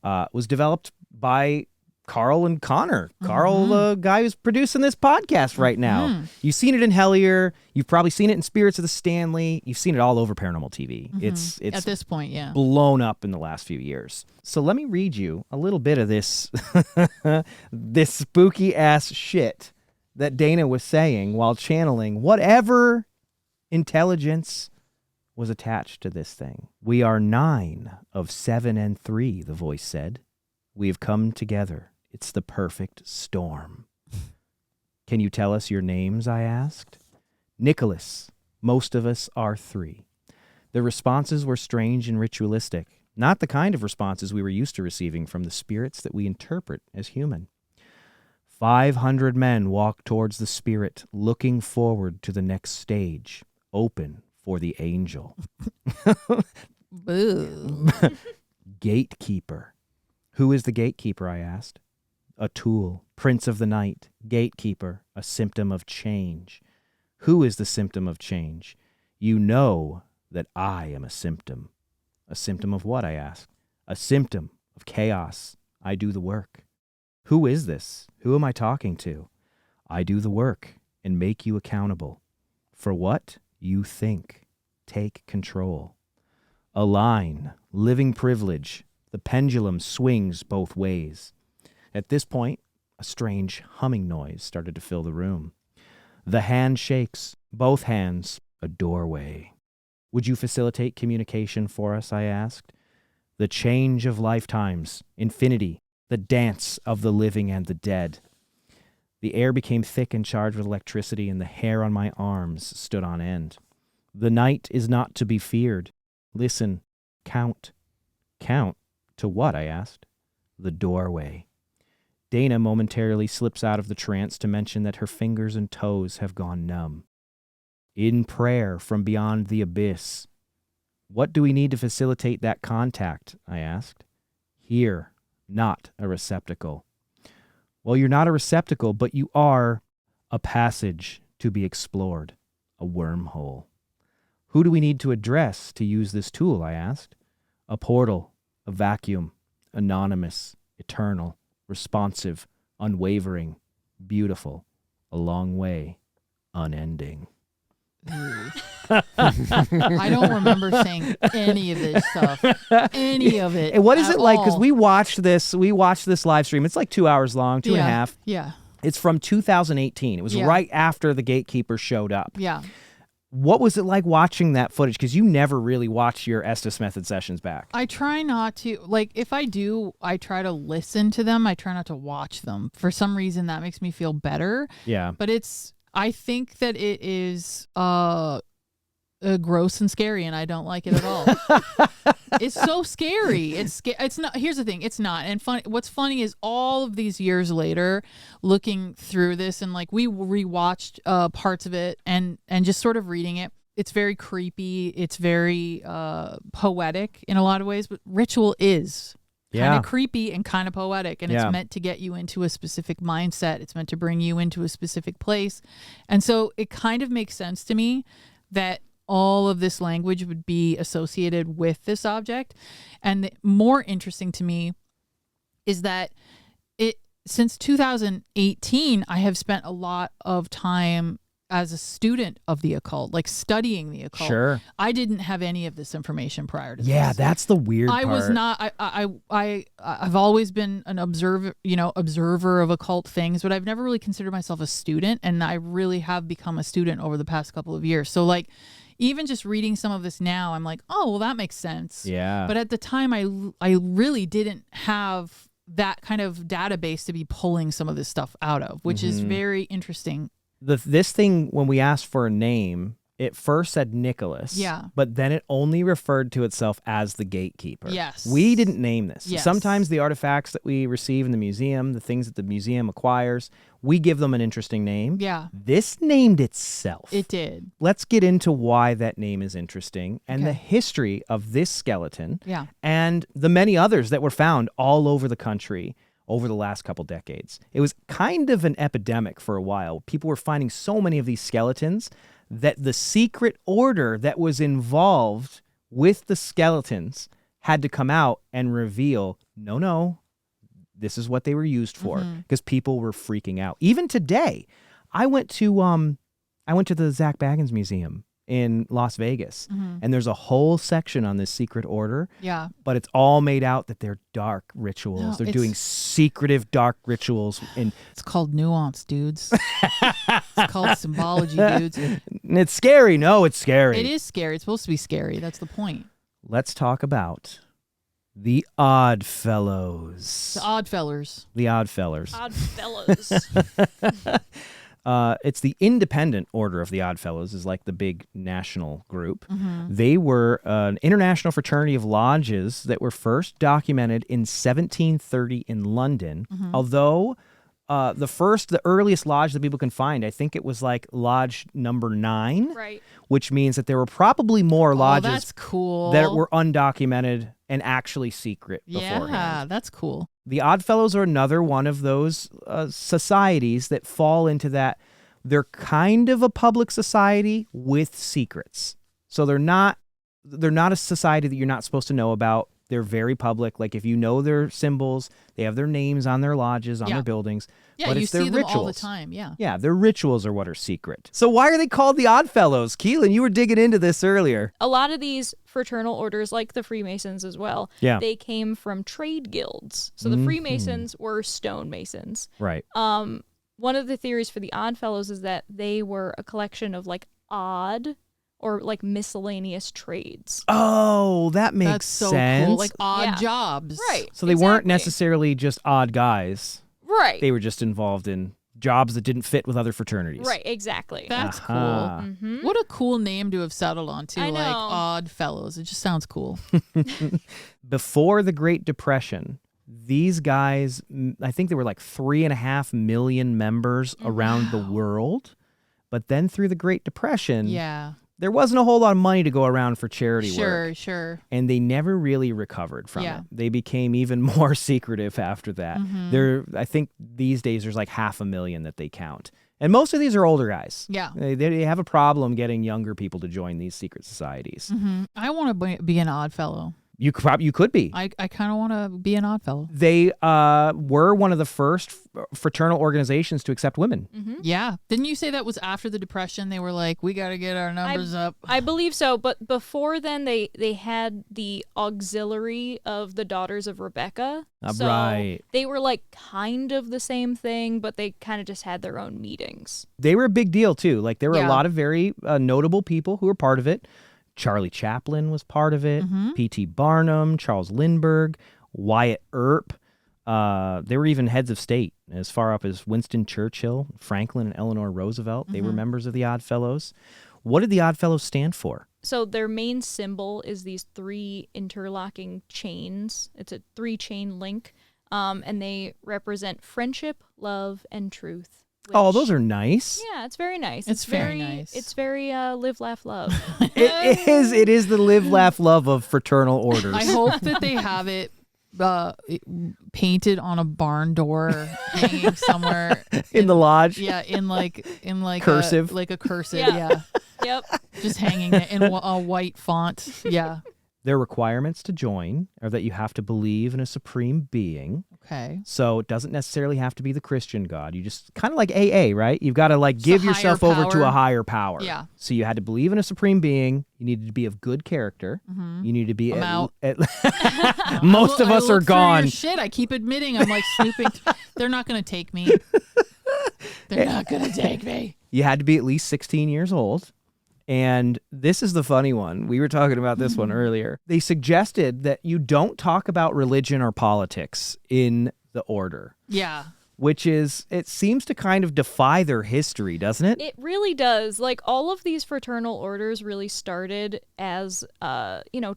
Was developed by Carl and Connor. Carl, the guy who's producing this podcast right now. You've seen it in Hellier. You've probably seen it in Spirits of the Stanley. You've seen it all over Paranormal TV. It's At this point, yeah. blown up in the last few years. So let me read you a little bit of this this spooky ass shit that Dana was saying while channeling whatever intelligence was attached to this thing. "We are 9 of 7 and 3, the voice said. We have come together It's the perfect storm. Can you tell us your names, I asked. Nicholas. Most of us are 3. The responses were strange and ritualistic, not the kind of responses we were used to receiving from the spirits that we interpret as human. 500 men walked towards the spirit, looking forward to the next stage, open for the angel. Boo. Gatekeeper. Who is the gatekeeper, I asked. A tool, prince of the night, gatekeeper, a symptom of change. Who is the symptom of change? You know that I am a symptom. A symptom of what, I asked. A symptom of chaos. I do the work. Who is this? Who am I talking to? I do the work and make you accountable. For what? You think. Take control. A line, living privilege. The pendulum swings both ways. At this point, a strange humming noise started to fill the room. The hand shakes, both hands, a doorway. Would you facilitate communication for us, I asked. The change of lifetimes, infinity, the dance of the living and the dead. The air became thick and charged with electricity, and the hair on my arms stood on end. The night is not to be feared. Listen, count. Count to what, I asked. The doorway. Dana momentarily slips out of the trance to mention that her fingers and toes have gone numb. In prayer from beyond the abyss. What do we need to facilitate that contact, I asked. Here, not a receptacle. Well, you're not a receptacle, but you are a passage to be explored, a wormhole. Who do we need to address to use this tool, I asked. A portal, a vacuum, anonymous, eternal, responsive, unwavering, beautiful, a long way, unending. I don't remember saying any of this stuff. Any of it. And what is it like? Because all. we watched this live stream. It's like 2 hours long, two and a half. Yeah. It's from 2018. It was right after the Gatekeeper showed up. Yeah. What was it like watching that footage? Because you never really watch your Estes Method sessions back. I try not to. Like, if I do, I try to listen to them. I try not to watch them. For some reason, that makes me feel better. Yeah. But I think that it is gross and scary, and I don't like it at all. It's so scary. It's not. Here's the thing. It's not. And funny. What's funny is all of these years later, looking through this, and like we rewatched parts of it, and just sort of reading it. It's very creepy. It's very poetic in a lot of ways. But ritual is kind of creepy and kind of poetic, and it's meant to get you into a specific mindset. It's meant to bring you into a specific place, and so it kind of makes sense to me that all of this language would be associated with this object. And the more interesting to me is that since 2018, I have spent a lot of time as a student of the occult, like studying the occult. Sure. I didn't have any of this information prior to this. Yeah, that's the weird part. I was not. I've always been an observer of occult things, but I've never really considered myself a student, and I really have become a student over the past couple of years. So like, even just reading some of this now, I'm like, oh, well, that makes sense. Yeah. But at the time, I really didn't have that kind of database to be pulling some of this stuff out of, which is very interesting. This thing, when we asked for a name, it first said Nicholas. Yeah. But then it only referred to itself as the Gatekeeper. Yes. We didn't name this. Yes. Sometimes the artifacts that we receive in the museum, the things that the museum acquires, we give them an interesting name. Yeah. This named itself. It did. Let's get into why that name is interesting and the history of this skeleton and the many others that were found all over the country over the last couple decades. It was kind of an epidemic for a while. People were finding so many of these skeletons that the secret order that was involved with the skeletons had to come out and reveal, no, this is what they were used for, because people were freaking out. Even today, I went to the Zach Baggins Museum in Las Vegas, and there's a whole section on this secret order. Yeah. But it's all made out that they're dark rituals. No, they're doing secretive dark rituals. And it's called nuance, dudes. It's called symbology, dudes. And it's scary. No, it's scary. It is scary. It's supposed to be scary. That's the point. Let's talk about The Oddfellows. The Oddfellows. The Oddfellows. Oddfellows. It's the independent order of the Oddfellows is like the big national group. Mm-hmm. They were an international fraternity of lodges that were first documented in 1730 in London. Mm-hmm. Although the earliest lodge that people can find, I think it was like lodge number 9, Right. which means that there were probably more Oh, lodges that's cool. that were undocumented and actually secret beforehand. Yeah, that's cool. The Oddfellows are another one of those societies that fall into that. They're kind of a public society with secrets. So they're not a society that you're not supposed to know about. They're very public. Like if you know their symbols, they have their names on their lodges, on Yeah. their buildings. Yeah, but you it's their see them rituals. all the time. Yeah. Yeah, their rituals are what are secret. So why are they called the Oddfellows? Keelan, you were digging into this earlier. A lot of these fraternal orders, like the Freemasons as well, Yeah. they came from trade guilds. So the Freemasons were stonemasons. Right. One of the theories for the Oddfellows is that they were a collection of like odd or like miscellaneous trades. Oh, that makes That's so sense. cool. Like odd Yeah. jobs. Right. So they weren't exactly. necessarily just odd guys. Right. They were just involved in jobs that didn't fit with other fraternities. Right, exactly. That's Aha. cool. Mhm. What a cool name to have settled on, too. I Like know. Oddfellows. It just sounds cool. Before the Great Depression, these guys, I think there were like 3.5 million members around the world. But then through the Great Depression, Yeah. there wasn't a whole lot of money to go around for charity work. Sure. And they never really recovered from Yeah. it. They became even more secretive after that. I think these days there's like 500,000 that they count. And most of these are older guys. Yeah. They have a problem getting younger people to join these secret societies. I want to be an Oddfellow. You could be. I kind of want to be an Oddfellow. They were one of the first fraternal organizations to accept women. Yeah. Didn't you say that was after the Depression? They were like, we got to get our numbers up. I believe so, but before then they had the auxiliary of the Daughters of Rebecca. So Right. they were like kind of the same thing, but they kind of just had their own meetings. They were a big deal too. Like there were a Yeah. lot of very notable people who were part of it. Charlie Chaplin was part of it. Mm-hmm. P.T. Barnum, Charles Lindbergh, Wyatt Earp. They were even heads of state as far up as Winston Churchill, Franklin, and Eleanor Roosevelt. They Mm-hmm. were members of the Oddfellows. What did the Oddfellows stand for? So their main symbol is these 3 interlocking chains. It's a 3-chain link, and they represent friendship, love, and truth. Oh, which- those are nice. Yeah, it's very nice. It's very nice. It's very live, laugh, love. It is the live, laugh, love of fraternal orders. I hope that they have it painted on a barn door hanging somewhere in the lodge. Yeah, in like Cursive. a cursive. Yeah. Yeah, Yep. just hanging it in a white font. Yeah. Their requirements to join are that you have to believe in a supreme being. Okay. So it doesn't necessarily have to be the Christian God. You just kind of like AA, right? You've got to like It's give a yourself higher over to a power. higher power. Yeah. So you had to believe in a supreme being. You needed to be of good character. You need to be. I'm out. Most of I us look are through gone. your shit, I keep admitting I'm like snooping. They're not gonna take me. They're not gonna take me. You had to be at least 16 years old. And this is the funny one. We were talking about this one earlier. They suggested that you don't talk about religion or politics in the order, Yeah. which is, it seems to kind of defy their history, doesn't it? It really does. Like all of these fraternal orders really started as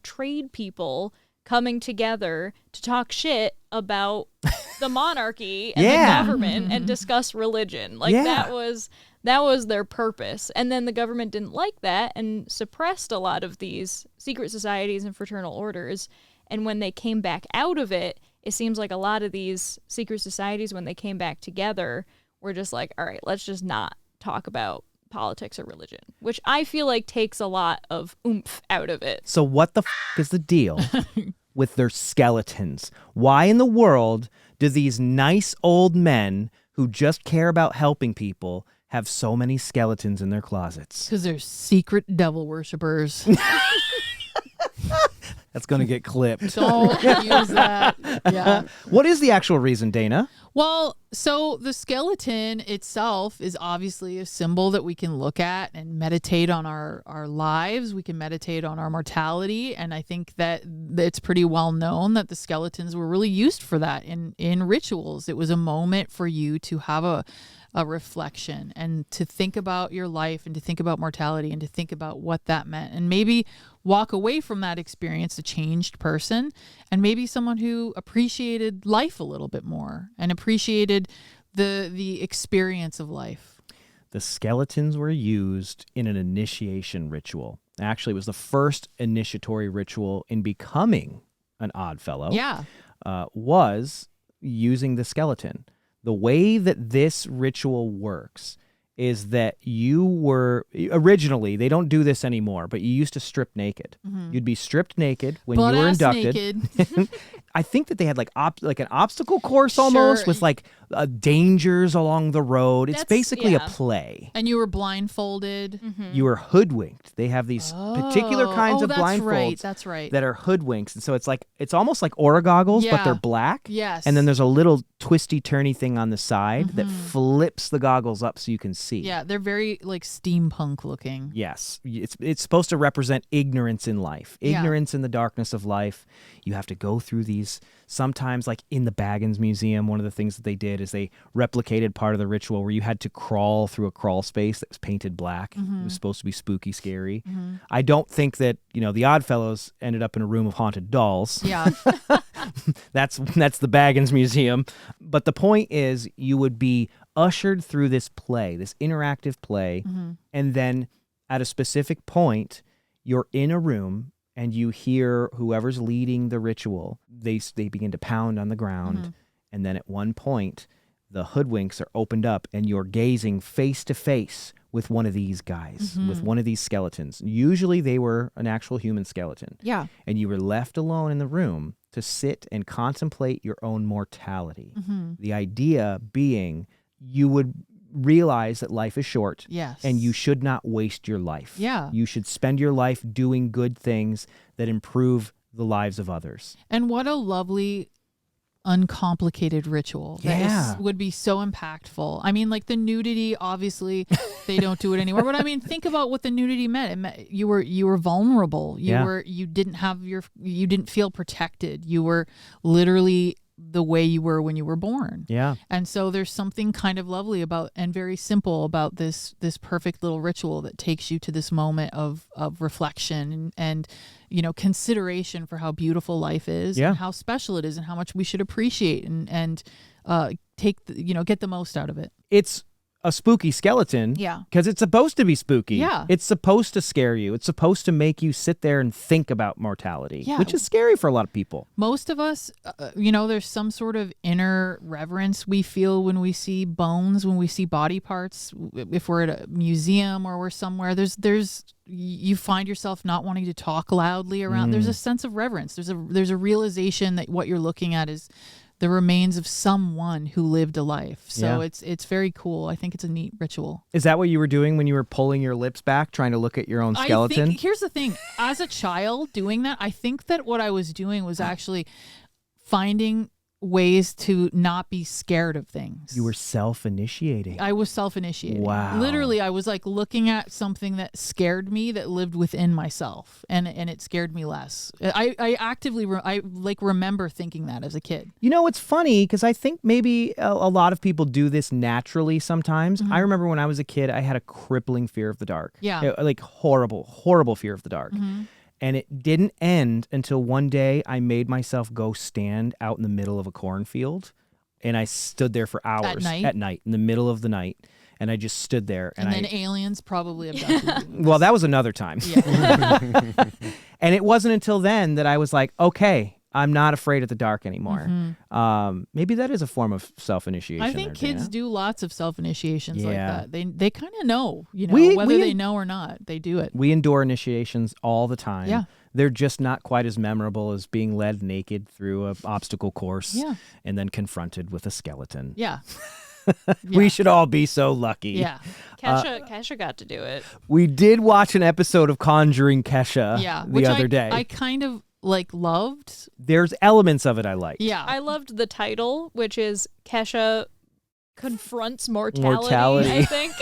trade people coming together to talk shit about the monarchy and Yeah. the government and discuss religion. Like Yeah. that was their purpose. And then the government didn't like that and suppressed a lot of these secret societies and fraternal orders. And when they came back out of it, it seems like a lot of these secret societies, when they came back together, were just like, all right, let's just not talk about politics or religion, which I feel like takes a lot of oomph out of it. So what the is the deal with their skeletons? Why in the world do these nice old men who just care about helping people have so many skeletons in their closets? Because they're secret devil worshippers. That's going to get clipped. Don't use that. Yeah. What is the actual reason, Dana? Well, so the skeleton itself is obviously a symbol that we can look at and meditate on our lives. We can meditate on our mortality. And I think that it's pretty well known that the skeletons were really used for that in rituals. It was a moment for you to have a reflection and to think about your life and to think about mortality and to think about what that meant, and maybe walk away from that experience a changed person, and maybe someone who appreciated life a little bit more and appreciated the experience of life. The skeletons were used in an initiation ritual. Actually, it was the first initiatory ritual in becoming an Oddfellow. Yeah. Was using the skeleton. The way that this ritual works is that you were originally, they don't do this anymore, but you used to strip naked. You'd be stripped naked when you were inducted. Naked. I think that they had like an obstacle course almost, Sure. with like dangers along the road. It's That's- basically a yeah. play. And you were blindfolded. You were hoodwinked. They have these particular kinds of that's blindfolds right. That's right. that are hoodwinks, and so it's almost like aura goggles, but Yeah. they're black. Yes. And then there's a little twisty turny thing on the side that flips the goggles up so you can see. Yeah, they're very like steampunk looking. Yes, it's supposed to represent ignorance in life, Yeah. ignorance in the darkness of life. You have to go through these. Sometimes, like in the Baggins Museum, one of the things that they did is they replicated part of the ritual where you had to crawl through a crawl space that was painted black. It was supposed to be spooky, scary. I don't think that the Oddfellows ended up in a room of haunted dolls. Yeah. That's the Baggins Museum. But the point is, you would be ushered through this play, this interactive play, and then at a specific point, you're in a room and you hear whoever's leading the ritual. They begin to pound on the ground, and then at one point, the hoodwinks are opened up, and you're gazing face to face with one of these guys, with one of these skeletons. Usually, they were an actual human skeleton. Yeah. And you were left alone in the room to sit and contemplate your own mortality. The idea being you would realize that life is short. Yes. And you should not waste your life. Yeah. You should spend your life doing good things that improve the lives of others. And what a lovely, uncomplicated ritual. Yeah. Would be so impactful. I mean, like the nudity, obviously they don't do it anymore. But I mean, think about what the nudity meant. It meant you were vulnerable. You didn't feel protected. You were literally the way you were when you were born. Yeah. And so there's something kind of lovely about and very simple about this perfect little ritual that takes you to this moment of reflection and consideration for how beautiful life is, Yeah. and how special it is, and how much we should appreciate and take get the most out of it. It's a spooky skeleton. Yeah. Because it's supposed to be spooky. Yeah. It's supposed to scare you. It's supposed to make you sit there and think about mortality, Yeah. which is scary for a lot of people. Most of us, there's some sort of inner reverence we feel when we see bones, when we see body parts. If we're at a museum or we're somewhere, you find yourself not wanting to talk loudly around. There's a sense of reverence. There's a realization that what you're looking at is the remains of someone who lived a life. So Yeah. it's very cool. I think it's a neat ritual. Is that what you were doing when you were pulling your lips back, trying to look at your own skeleton? I think, here's the thing. As a child doing that, I think that what I was doing was actually finding ways to not be scared of things. You were self-initiating. I was self-initiating. Wow. Literally, I was like looking at something that scared me that lived within myself, and it scared me less. I actively remember thinking that as a kid. It's funny because I think maybe a lot of people do this naturally sometimes. I remember when I was a kid, I had a crippling fear of the dark. Yeah. Like horrible, horrible fear of the dark. And it didn't end until one day I made myself go stand out in the middle of a cornfield. And I stood there for hours. At night, in the middle of the night. And I just stood there. And then aliens probably abducted you. Well, that was another time. Yeah. And it wasn't until then that I was like, okay, I'm not afraid of the dark anymore. Maybe that is a form of self-initiation. I think kids do lots of self-initiations like Yeah. that. They kind of know, We- whether we- they know or not, they do it. We endure initiations all the time. Yeah. They're just not quite as memorable as being led naked through an obstacle course Yeah. and then confronted with a skeleton. Yeah. We should all be so lucky. Yeah. Kesha got to do it. We did watch an episode of Conjuring Kesha Yeah. the other day. I kind of loved. There's elements of it I like. Yeah. I loved the title, which is Kesha Confronts Mortality. I think.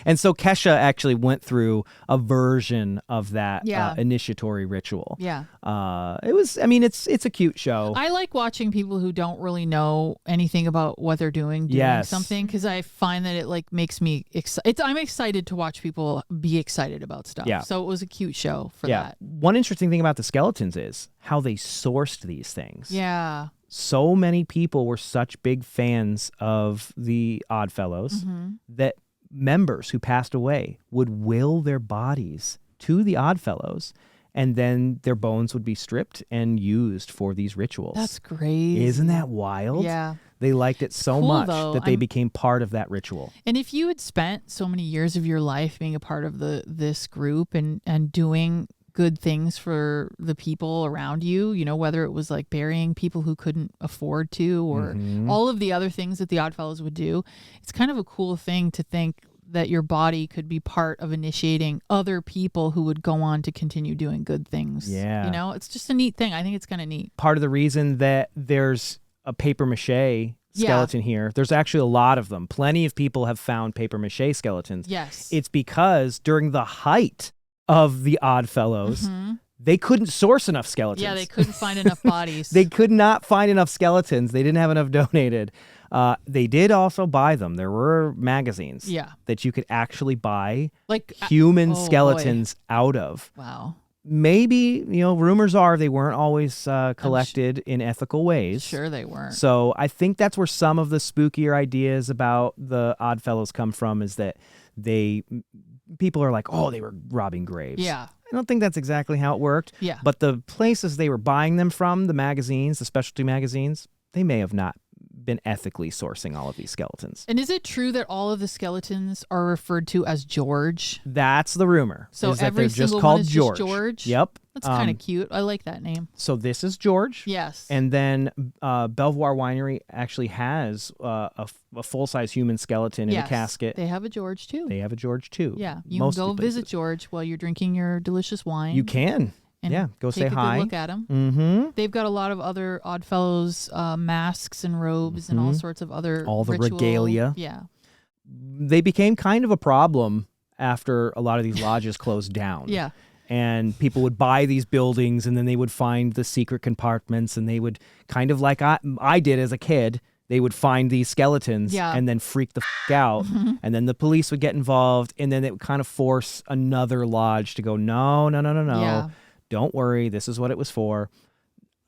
And so Kesha actually went through a version of that initiatory ritual. Yeah. It's a cute show. I like watching people who don't really know anything about what they're doing something, because I find that it like makes me excited. I'm excited to watch people be excited about stuff. Yeah. So it was a cute show for that. One interesting thing about the skeletons is how they sourced these things. Yeah. So many people were such big fans of the Oddfellows that members who passed away would will their bodies to the Oddfellows, and then their bones would be stripped and used for these rituals. That's crazy. Isn't that wild? Yeah. They liked it so cool, much though. that they became part of that ritual. And if you had spent so many years of your life being a part of this group and doing good things for the people around you, whether it was like burying people who couldn't afford to, or all of the other things that the Oddfellows would do, it's kind of a cool thing to think that your body could be part of initiating other people who would go on to continue doing good things. Yeah. It's just a neat thing. I think it's kind of neat. Part of the reason that there's a papier-mâché skeleton here, there's actually a lot of them. Plenty of people have found papier-mâché skeletons. Yes. It's because during the height of the Oddfellows, they couldn't source enough skeletons. Yeah, they couldn't find enough bodies. They could not find enough skeletons. They didn't have enough donated. They did also buy them. There were magazines that you could actually buy like human skeletons out of. Wow. Maybe, rumors are they weren't always collected in ethical ways. Sure they weren't. So I think that's where some of the spookier ideas about the Oddfellows come from, is that people are like, oh, they were robbing graves. Yeah. I don't think that's exactly how it worked. Yeah. But the places they were buying them from, the magazines, the specialty magazines, they may have not been ethically sourcing all of these skeletons. And is it true that all of the skeletons are referred to as George? That's the rumor. So is that every they're single just called one is George. just George? Yep. That's kind of cute. I like that name. So this is George. Yes. And then Belvoir Winery actually has a full-size human skeleton in a casket. They have a George too. They have a George too. Yeah. You can go visit George while you're drinking your delicious wine. You can. And go take say a hi. Good look at them. Mm-hmm. They've got a lot of other Oddfellows masks and robes and all sorts of other all the ritual, regalia. Yeah. They became kind of a problem after a lot of these lodges closed down. Yeah. And people would buy these buildings, and then they would find the secret compartments, and they would kind of like I did as a kid. They would find these skeletons and then freak the out. And then the police would get involved, and then it would kind of force another lodge to go, no. Yeah. Don't worry, this is what it was for.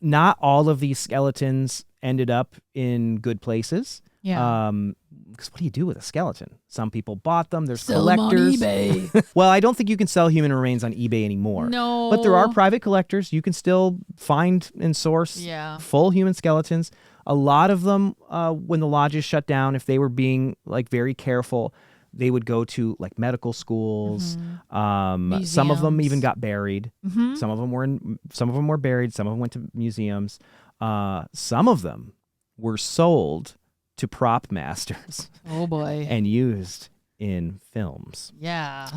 Not all of these skeletons ended up in good places. Yeah. Because what do you do with a skeleton? Some people bought them. There's Sell them on collectors. eBay. Well, I don't think you can sell human remains on eBay anymore. No. But there are private collectors. You can still find and source full human skeletons. A lot of them, when the lodges shut down, if they were being like very careful, they would go to like medical schools. Some of them even got buried. Some of them were buried. Some of them went to museums. Some of them were sold to prop masters. Oh boy. And used in films. Yeah.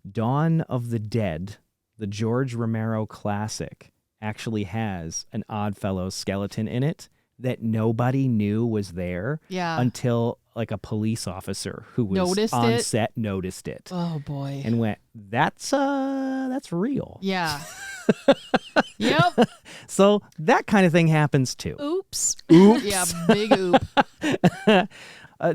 Dawn of the Dead, the George Romero classic, actually has an Oddfellows skeleton in it that nobody knew was there until like a police officer who was on set noticed it. Oh boy. And went, that's real. Yeah. Yep. So that kind of thing happens too. Oops. Yeah, big oop.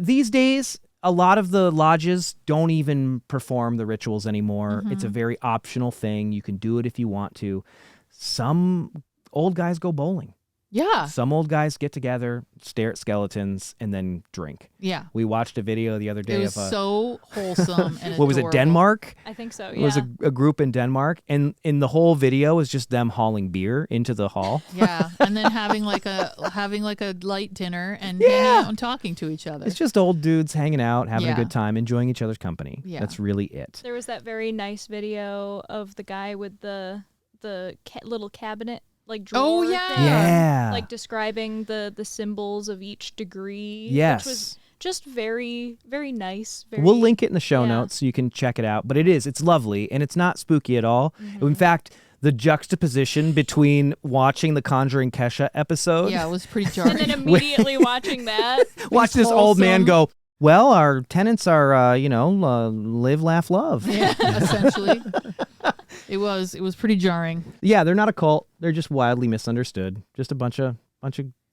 These days, a lot of the lodges don't even perform the rituals anymore. It's a very optional thing. You can do it if you want to. Some old guys go bowling. Yeah. Some old guys get together, stare at skeletons, and then drink. Yeah. We watched a video the other day it was of so wholesome and what was it, Denmark? I think so, It was a group in Denmark, and in the whole video was just them hauling beer into the hall. Yeah, and then having like a light dinner and hanging out and talking to each other. It's just old dudes hanging out, having a good time, enjoying each other's company. Yeah. That's really it. There was that very nice video of the guy with the little cabinet like drawer thing, like describing the symbols of each degree. Yes. Which was just very, very nice. We'll link it in the show notes so you can check it out. But it's lovely, and it's not spooky at all. In fact, the juxtaposition between watching the Conjuring Kesha episode. Yeah, it was pretty jarring. And then immediately watching that. Watch this old man go, well, our tenants are, live, laugh, love. Yeah, essentially. It was pretty jarring. Yeah, they're not a cult. They're just wildly misunderstood. Just a bunch of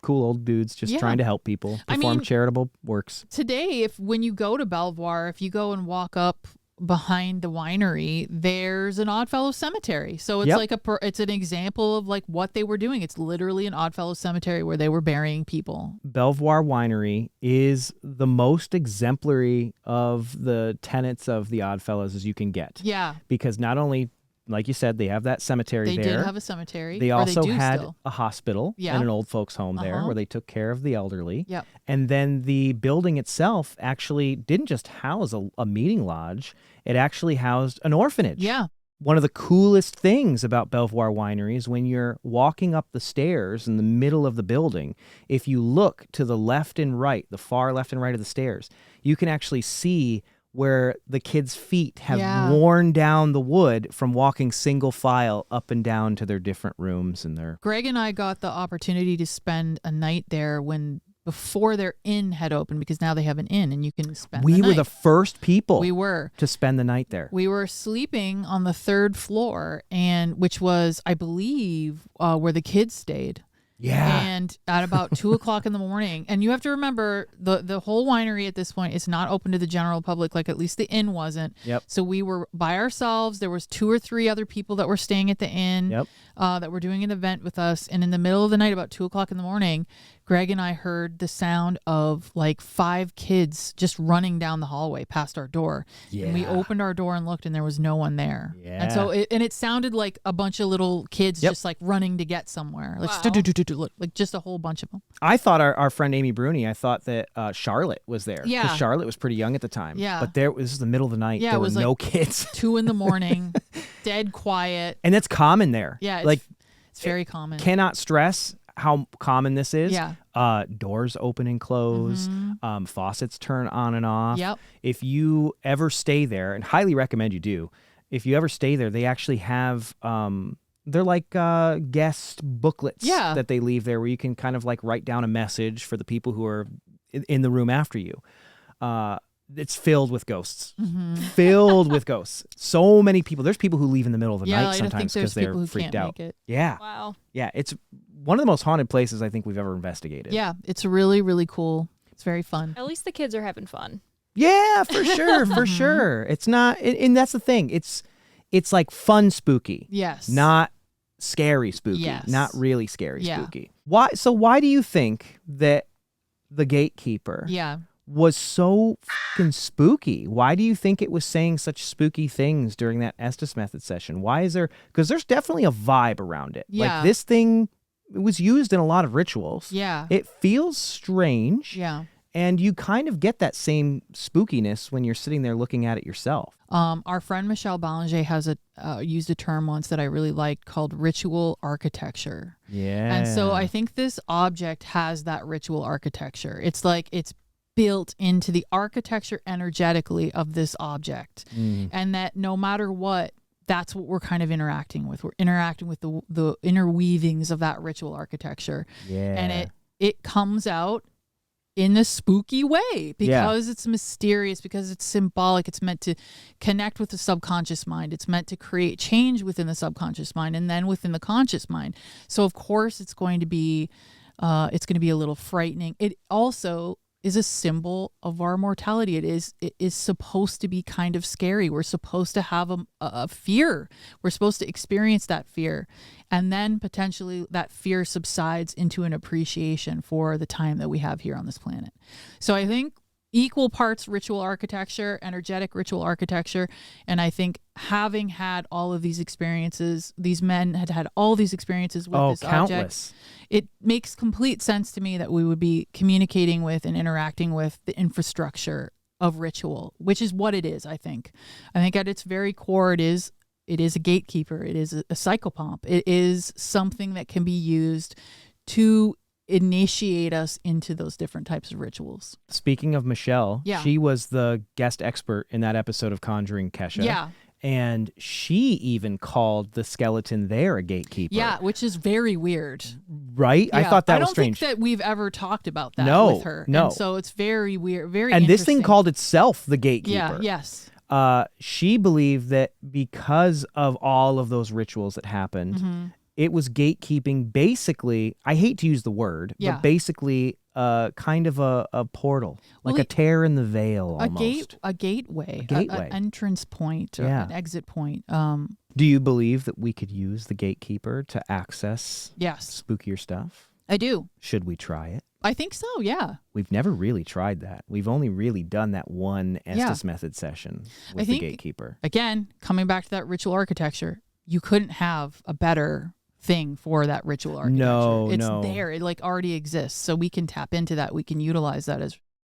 cool old dudes just trying to help people perform charitable works. Today, when you go to Belvoir, if you go and walk up behind the winery, there's an Oddfellows cemetery. So it's it's an example of like what they were doing. It's literally an Oddfellows cemetery where they were burying people. Belvoir Winery is the most exemplary of the tenets of the Oddfellows as you can get. Yeah. Because not only, like you said, they have that cemetery there. They did have a cemetery. They also had still. a hospital and an old folks home there where they took care of the elderly. Yep. And then the building itself actually didn't just house a meeting lodge. It actually housed an orphanage. Yeah. One of the coolest things about Belvoir Winery is when you're walking up the stairs in the middle of the building, if you look to the left and right, the far left and right of the stairs, you can actually see where the kids' feet have worn down the wood from walking single file up and down to their different rooms and their... Greg and I got the opportunity to spend a night there before their inn had opened, because now they have an inn and you can spend the night. We were the first people to spend the night there. We were sleeping on the 3rd floor, and which was, I believe, where the kids stayed. Yeah. And at about 2 o'clock in the morning, and you have to remember the whole winery at this point is not open to the general public, like at least the inn wasn't. Yep. So we were by ourselves. There was 2 or 3 other people that were staying at the inn that were doing an event with us. And in the middle of the night, about 2 o'clock in the morning, Greg and I heard the sound of like 5 kids just running down the hallway past our door. Yeah. And we opened our door and looked, and there was no one there. Yeah. And so it sounded like a bunch of little kids just like running to get somewhere. Like, like just a whole bunch of them. I thought our friend Amy Bruni, I thought that Charlotte was there. Yeah. Because Charlotte was pretty young at the time. Yeah. But this is the middle of the night. Yeah, there it were was no like kids. 2 in the morning, dead quiet. And that's common there. Yeah. It's very common. Cannot stress how common this is. Yeah. Doors open and close. Faucets turn on and off. Yep. If you ever stay there, and highly recommend you do, if you ever stay there, they actually have... they're like guest booklets that they leave there where you can kind of like write down a message for the people who are in the room after you. It's filled with ghosts. Filled with ghosts. So many people. There's people who leave in the middle of the night sometimes because they're freaked out. Yeah. Wow. Yeah. It's one of the most haunted places I think we've ever investigated. Yeah. It's really, really cool. It's very fun. At least the kids are having fun. Yeah, for sure. For sure. It's not, and that's the thing. It's like fun spooky. Yes. Not scary spooky. Yes. Not really scary spooky. Why do you think that the Gatekeeper was so fucking spooky? Why do you think it was saying such spooky things during that Estes Method session? Why is there... Because there's definitely a vibe around it. Yeah. Like this thing, it was used in a lot of rituals. Yeah. It feels strange. Yeah. And you kind of get that same spookiness when you're sitting there looking at it yourself. Our friend Michelle Ballinger has used a term once that I really liked called ritual architecture. Yeah. And so I think this object has that ritual architecture. It's like it's built into the architecture energetically of this object. And that no matter what, that's what we're kind of interacting with. We're interacting with the interweavings of that ritual architecture. Yeah. And it comes out in a spooky way because it's mysterious, because it's symbolic. It's meant to connect with the subconscious mind. It's meant to create change within the subconscious mind and then within the conscious mind. So of course it's going to be a little frightening. It also is a symbol of our mortality. It is supposed to be kind of scary. We're supposed to have a fear. We're supposed to experience that fear. And then potentially that fear subsides into an appreciation for the time that we have here on this planet. So I think equal parts ritual architecture, energetic ritual architecture. And I think having had all of these experiences, these men had all these experiences with this countless object. It makes complete sense to me that we would be communicating with and interacting with the infrastructure of ritual, which is what it is, I think. I think at its very core, it is a gatekeeper. It is a psychopomp. It is something that can be used to initiate us into those different types of rituals. Speaking of Michelle, she was the guest expert in that episode of Conjuring Kesha. Yeah. And she even called the skeleton there a gatekeeper. Yeah, which is very weird. Right? I Yeah, thought that was strange. I don't think that we've ever talked about that No, with her. no. And so it's very weird, very And this thing interesting. called itself the gatekeeper. Yeah, yes. She believed that because of all of those rituals that happened, Mm-hmm. it was gatekeeping basically, I hate to use the word, Yeah. but basically kind of a portal, Well, like a tear in the veil A almost. gateway, A gateway. an entrance point, or Yeah. an exit point. Do you believe that we could use the gatekeeper to access Yes, spookier stuff? I do. Should we try it? I think so. Yeah. We've never really tried that. We've only really done that one Yeah. Estes method session I with the think- gatekeeper. Again, coming back to that ritual architecture, you couldn't have a better thing for that ritual architecture. No, it's no. there. It like already exists. So we can tap into that. We can utilize that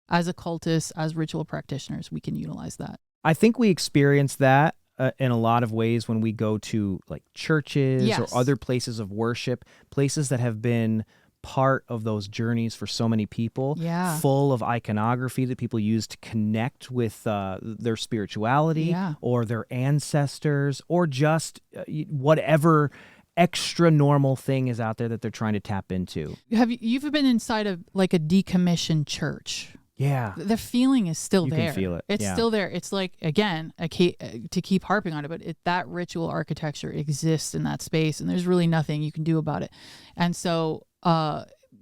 as occultists, as ritual practitioners. We can utilize that. I think we experience that in a lot of ways when we go to like churches Yes. or other places of worship, places that have been part of those journeys for so many people, Yeah. full of iconography that people use to connect with their spirituality Yeah. or their ancestors or just whatever extra normal thing is out there that they're trying to tap into. You've been inside of like a decommissioned church? Yeah. The feeling is still You there. can feel it, It's yeah. still there. It's like, again, to keep harping on it, but that ritual architecture exists in that space, and there's really nothing you can do about it. And so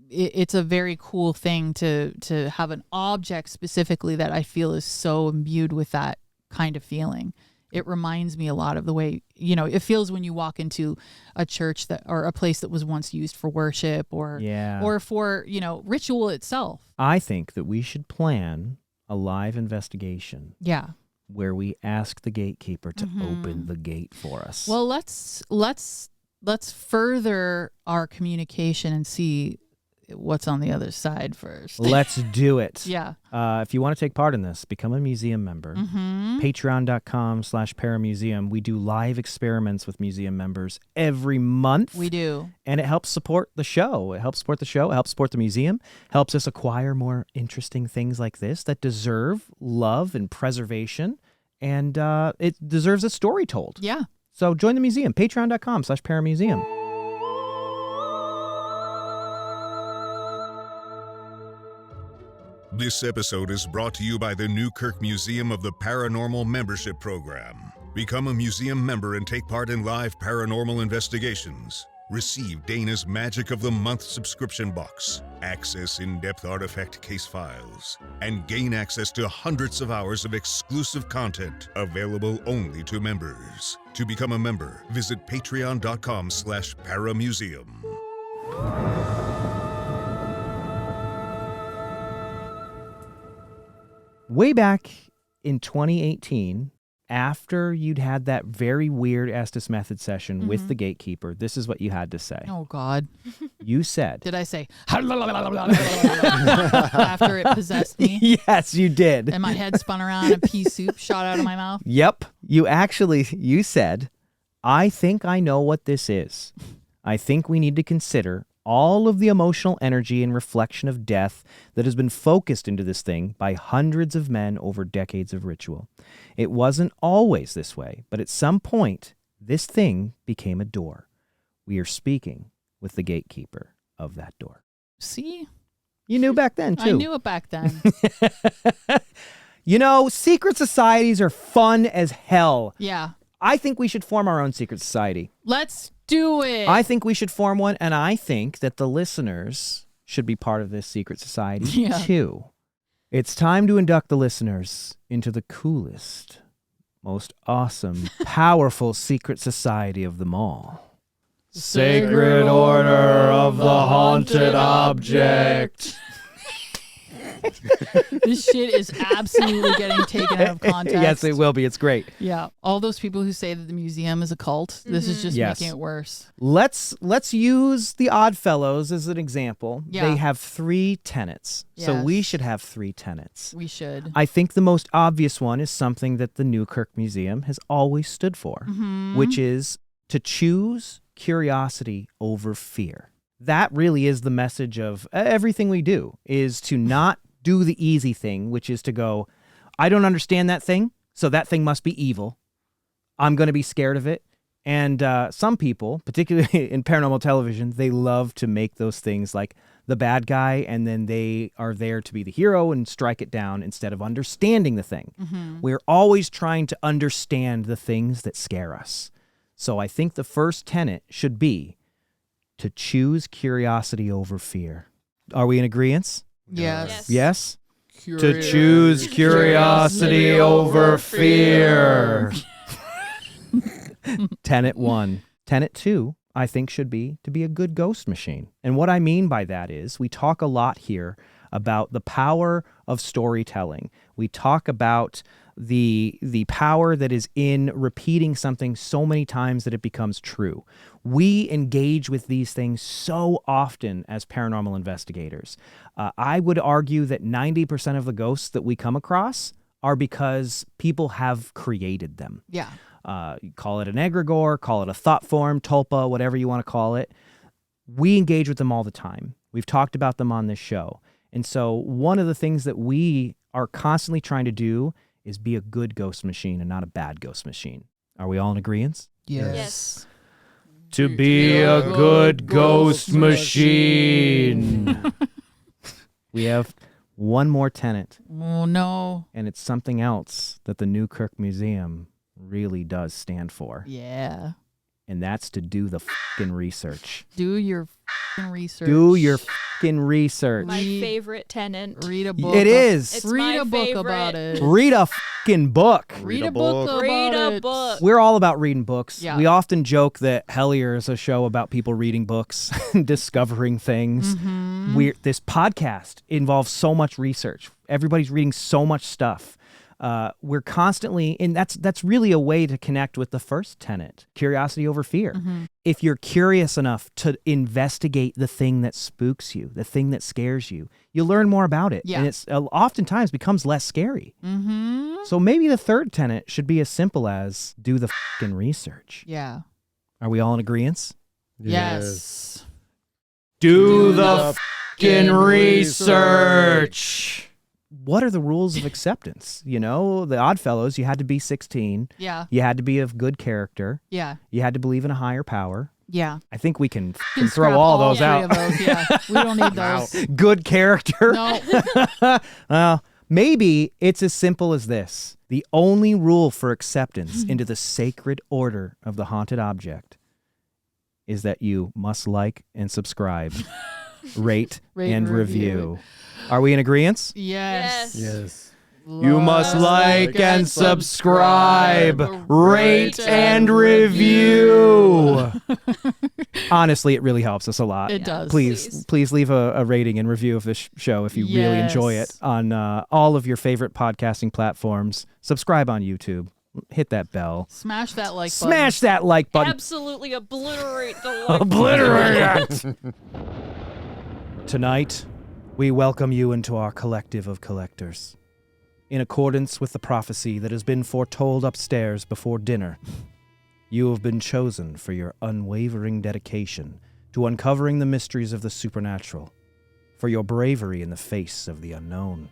it's a very cool thing to have an object specifically that I feel is so imbued with that kind of feeling. It reminds me a lot of the way, it feels when you walk into a church or a place that was once used for worship or for, ritual itself. I think that we should plan a live investigation. Yeah. Where we ask the gatekeeper to open the gate for us. Well, let's further our communication and see what's on the other side first. Let's do it. Yeah. If you want to take part in this, become a museum member. Patreon.com/paramuseum. We do live experiments with museum members every month. We do. And it helps support the show. It helps support the show. It helps support the museum. Helps us acquire more interesting things like this that deserve love and preservation. And it deserves a story told. Yeah. So join the museum. Patreon.com/paramuseum. This episode is brought to you by the Newkirk Museum of the Paranormal Membership Program. Become a museum member and take part in live paranormal investigations. Receive Dana's Magic of the Month subscription box, access in-depth artifact case files, and gain access to hundreds of hours of exclusive content available only to members. To become a member, visit patreon.com/paramuseum. Way back in 2018, after you'd had that very weird Estes method session with the gatekeeper, this is what you had to say. Oh, God. You said... Did I say after it possessed me? Yes, you did. And my head spun around and pea soup shot out of my mouth? Yep. You said, I think I know what this is. I think we need to consider all of the emotional energy and reflection of death that has been focused into this thing by hundreds of men over decades of ritual. It wasn't always this way, but at some point, this thing became a door. We are speaking with the gatekeeper of that door. See? You knew back then, too. I knew it back then. Secret societies are fun as hell. Yeah. I think we should form our own secret society. Let's do it. I think we should form one, and I think that the listeners should be part of this secret society, too. It's time to induct the listeners into the coolest, most awesome, powerful secret society of them all. Sacred Order of the Haunted Object. This shit is absolutely getting taken out of context. Yes, it will be. It's great. Yeah. All those people who say that the museum is a cult, this is just Yes. making it worse. Let's use the Oddfellows as an example. Yeah. They have 3 tenets. So we Yes. should have 3 tenets. We should. I think the most obvious one is something that the Newkirk Museum has always stood for, which is to choose curiosity over fear. That really is the message of everything we do, is to not do the easy thing, which is to go, I don't understand that thing, so that thing must be evil. I'm going to be scared of it. And some people, particularly in paranormal television, they love to make those things like the bad guy, and then they are there to be the hero and strike it down instead of understanding the thing. We're always trying to understand the things that scare us. So I think the first tenet should be to choose curiosity over fear. Are we in agreement? Yes. Yes? To choose curiosity over fear. Tenet 1. Tenet 2, I think, should be to be a good ghost machine. And what I mean by that is we talk a lot here about the power of storytelling. We talk about the power that is in repeating something so many times that it becomes true. We engage with these things so often as paranormal investigators. I would argue that 90% of the ghosts that we come across are because people have created them. Yeah. Call it an egregore, call it a thought form, tulpa, whatever you want to call it. We engage with them all the time. We've talked about them on this show. And so one of the things that we are constantly trying to do is be a good ghost machine and not a bad ghost machine. Are we all in agreement? Yes. To be a good ghost machine. We have one more tenet, Oh, no. and it's something else that the Newkirk Museum really does stand for. Yeah. And that's to do the fucking research. Do your f***ing research. Do your fucking research. My favorite tenant. Read a book. It is. It's Read my a book favorite. about it. Read a fucking book. Read a book about Read a it. book. We're all about reading books. Yeah. We often joke that Hellier is a show about people reading books and discovering things. This podcast involves so much research. Everybody's reading so much stuff. We're constantly, and that's really a way to connect with the first tenet, curiosity over fear. If you're curious enough to investigate the thing that spooks you, the thing that scares you, you learn more about it. Yeah. And it's oftentimes becomes less scary. So maybe the third tenet should be as simple as do the fucking research. Yeah. Are we all in agreement? Yes. Do the fucking research. What are the rules of acceptance? You know, the Oddfellows, you had to be 16. Yeah. You had to be of good character. Yeah. You had to believe in a higher power. Yeah. I think we can Can throw scrap all those three out. of those. Yeah. We don't need those. Good character. No. Maybe it's as simple as this. The only rule for acceptance into the sacred order of the haunted object is that you must like and subscribe, rate and review. Are we in agreement? Yes. Yes. You must like and subscribe, rate and review. Honestly, it really helps us a lot. It does. Please leave a rating and review of this show if you really enjoy it on all of your favorite podcasting platforms. Subscribe on YouTube. Hit that bell. Smash that like button. Smash that like button. Absolutely obliterate the like. Obliterate it. Tonight, we welcome you into our collective of collectors. In accordance with the prophecy that has been foretold upstairs before dinner, you have been chosen for your unwavering dedication to uncovering the mysteries of the supernatural, for your bravery in the face of the unknown,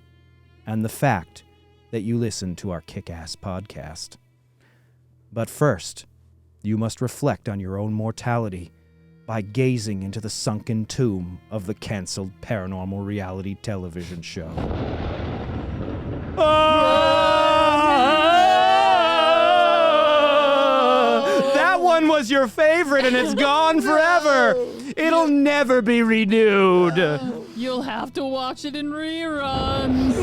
and the fact that you listen to our kick-ass podcast. But first, you must reflect on your own mortality by gazing into the sunken tomb of the canceled paranormal reality television show. That one was your favorite and it's gone forever. It'll never be renewed. You'll have to watch it in reruns.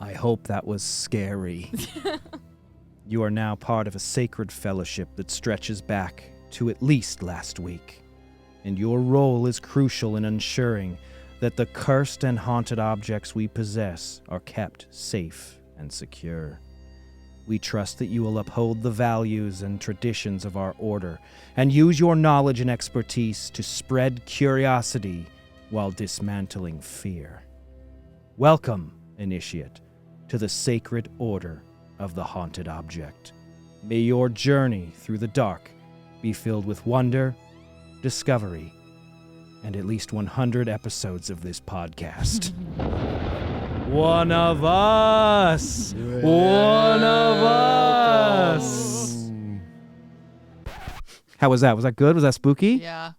I hope that was scary. You are now part of a sacred fellowship that stretches back to at least last week, and your role is crucial in ensuring that the cursed and haunted objects we possess are kept safe and secure. We trust that you will uphold the values and traditions of our order and use your knowledge and expertise to spread curiosity while dismantling fear. Welcome, Initiate, to the sacred order of the haunted object. May your journey through the dark be filled with wonder, discovery, and at least 100 episodes of this podcast. One of us. One of us. How was that? Was that good? Was that spooky? Yeah.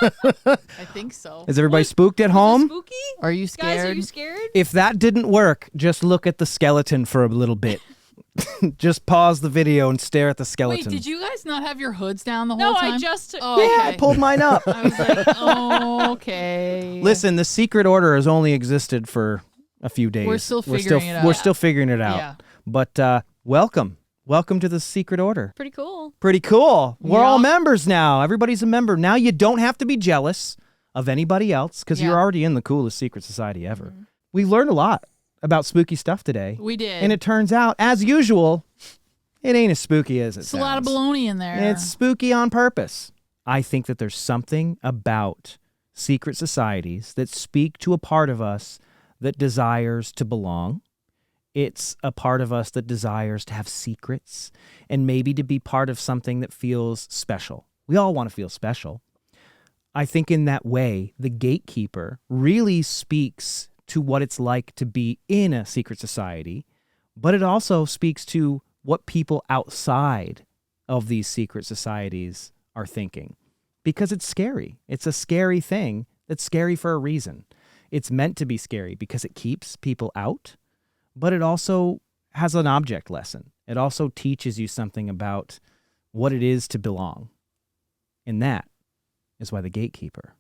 I think so. Is everybody spooked at home? Spooky? Are you scared? Guys, are you scared? If that didn't work, just look at the skeleton for a little bit. Just pause the video and stare at the skeleton. Wait, did you guys not have your hoods down the No, whole time? I just took. Oh, Yeah, I okay. pulled mine up. I was like, oh, okay. Listen, the secret order has only existed for a few days. We're still figuring it out. We're still figuring it out. Yeah. But welcome to the secret order. Pretty cool. Pretty cool. We're all Yeah. members now. Everybody's a member. Now you don't have to be jealous of anybody else because you're Yeah. already in the coolest secret society ever. We learned a lot about spooky stuff today. We did. And it turns out, as usual, it ain't as spooky as it It's sounds. a lot of baloney in there. It's spooky on purpose. I think that there's something about secret societies that speak to a part of us that desires to belong. It's a part of us that desires to have secrets and maybe to be part of something that feels special. We all want to feel special. I think in that way, the Gatekeeper really speaks to what it's like to be in a secret society, but it also speaks to what people outside of these secret societies are thinking. Because it's scary. It's a scary thing that's scary for a reason. It's meant to be scary because it keeps people out, but it also has an object lesson. It also teaches you something about what it is to belong. And that is why the Gatekeeper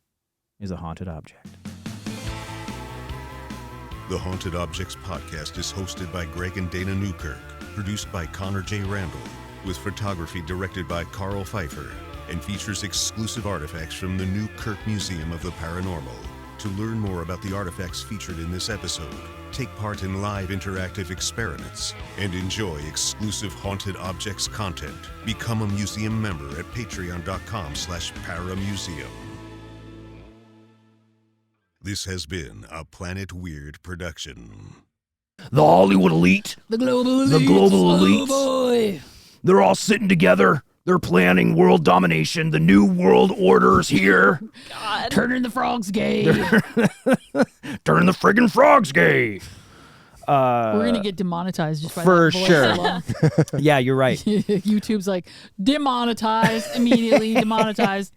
is a haunted object. The Haunted Objects podcast is hosted by Greg and Dana Newkirk, produced by Connor J. Randall, with photography directed by Carl Pfeiffer, and features exclusive artifacts from the Newkirk Museum of the Paranormal. To learn more about the artifacts featured in this episode, take part in live interactive experiments, and enjoy exclusive Haunted Objects content, become a museum member at patreon.com/paramuseum. This has been a Planet Weird production. The Hollywood elite, the global elite. The global Oh, elites. boy. they're all sitting together. They're planning world domination. The new world order's here. God. Turning the frogs gay. Turn the friggin' frogs gay. We're going to get demonetized just by for that voice sure. alone. Yeah, you're right. YouTube's like, demonetized, immediately demonetized.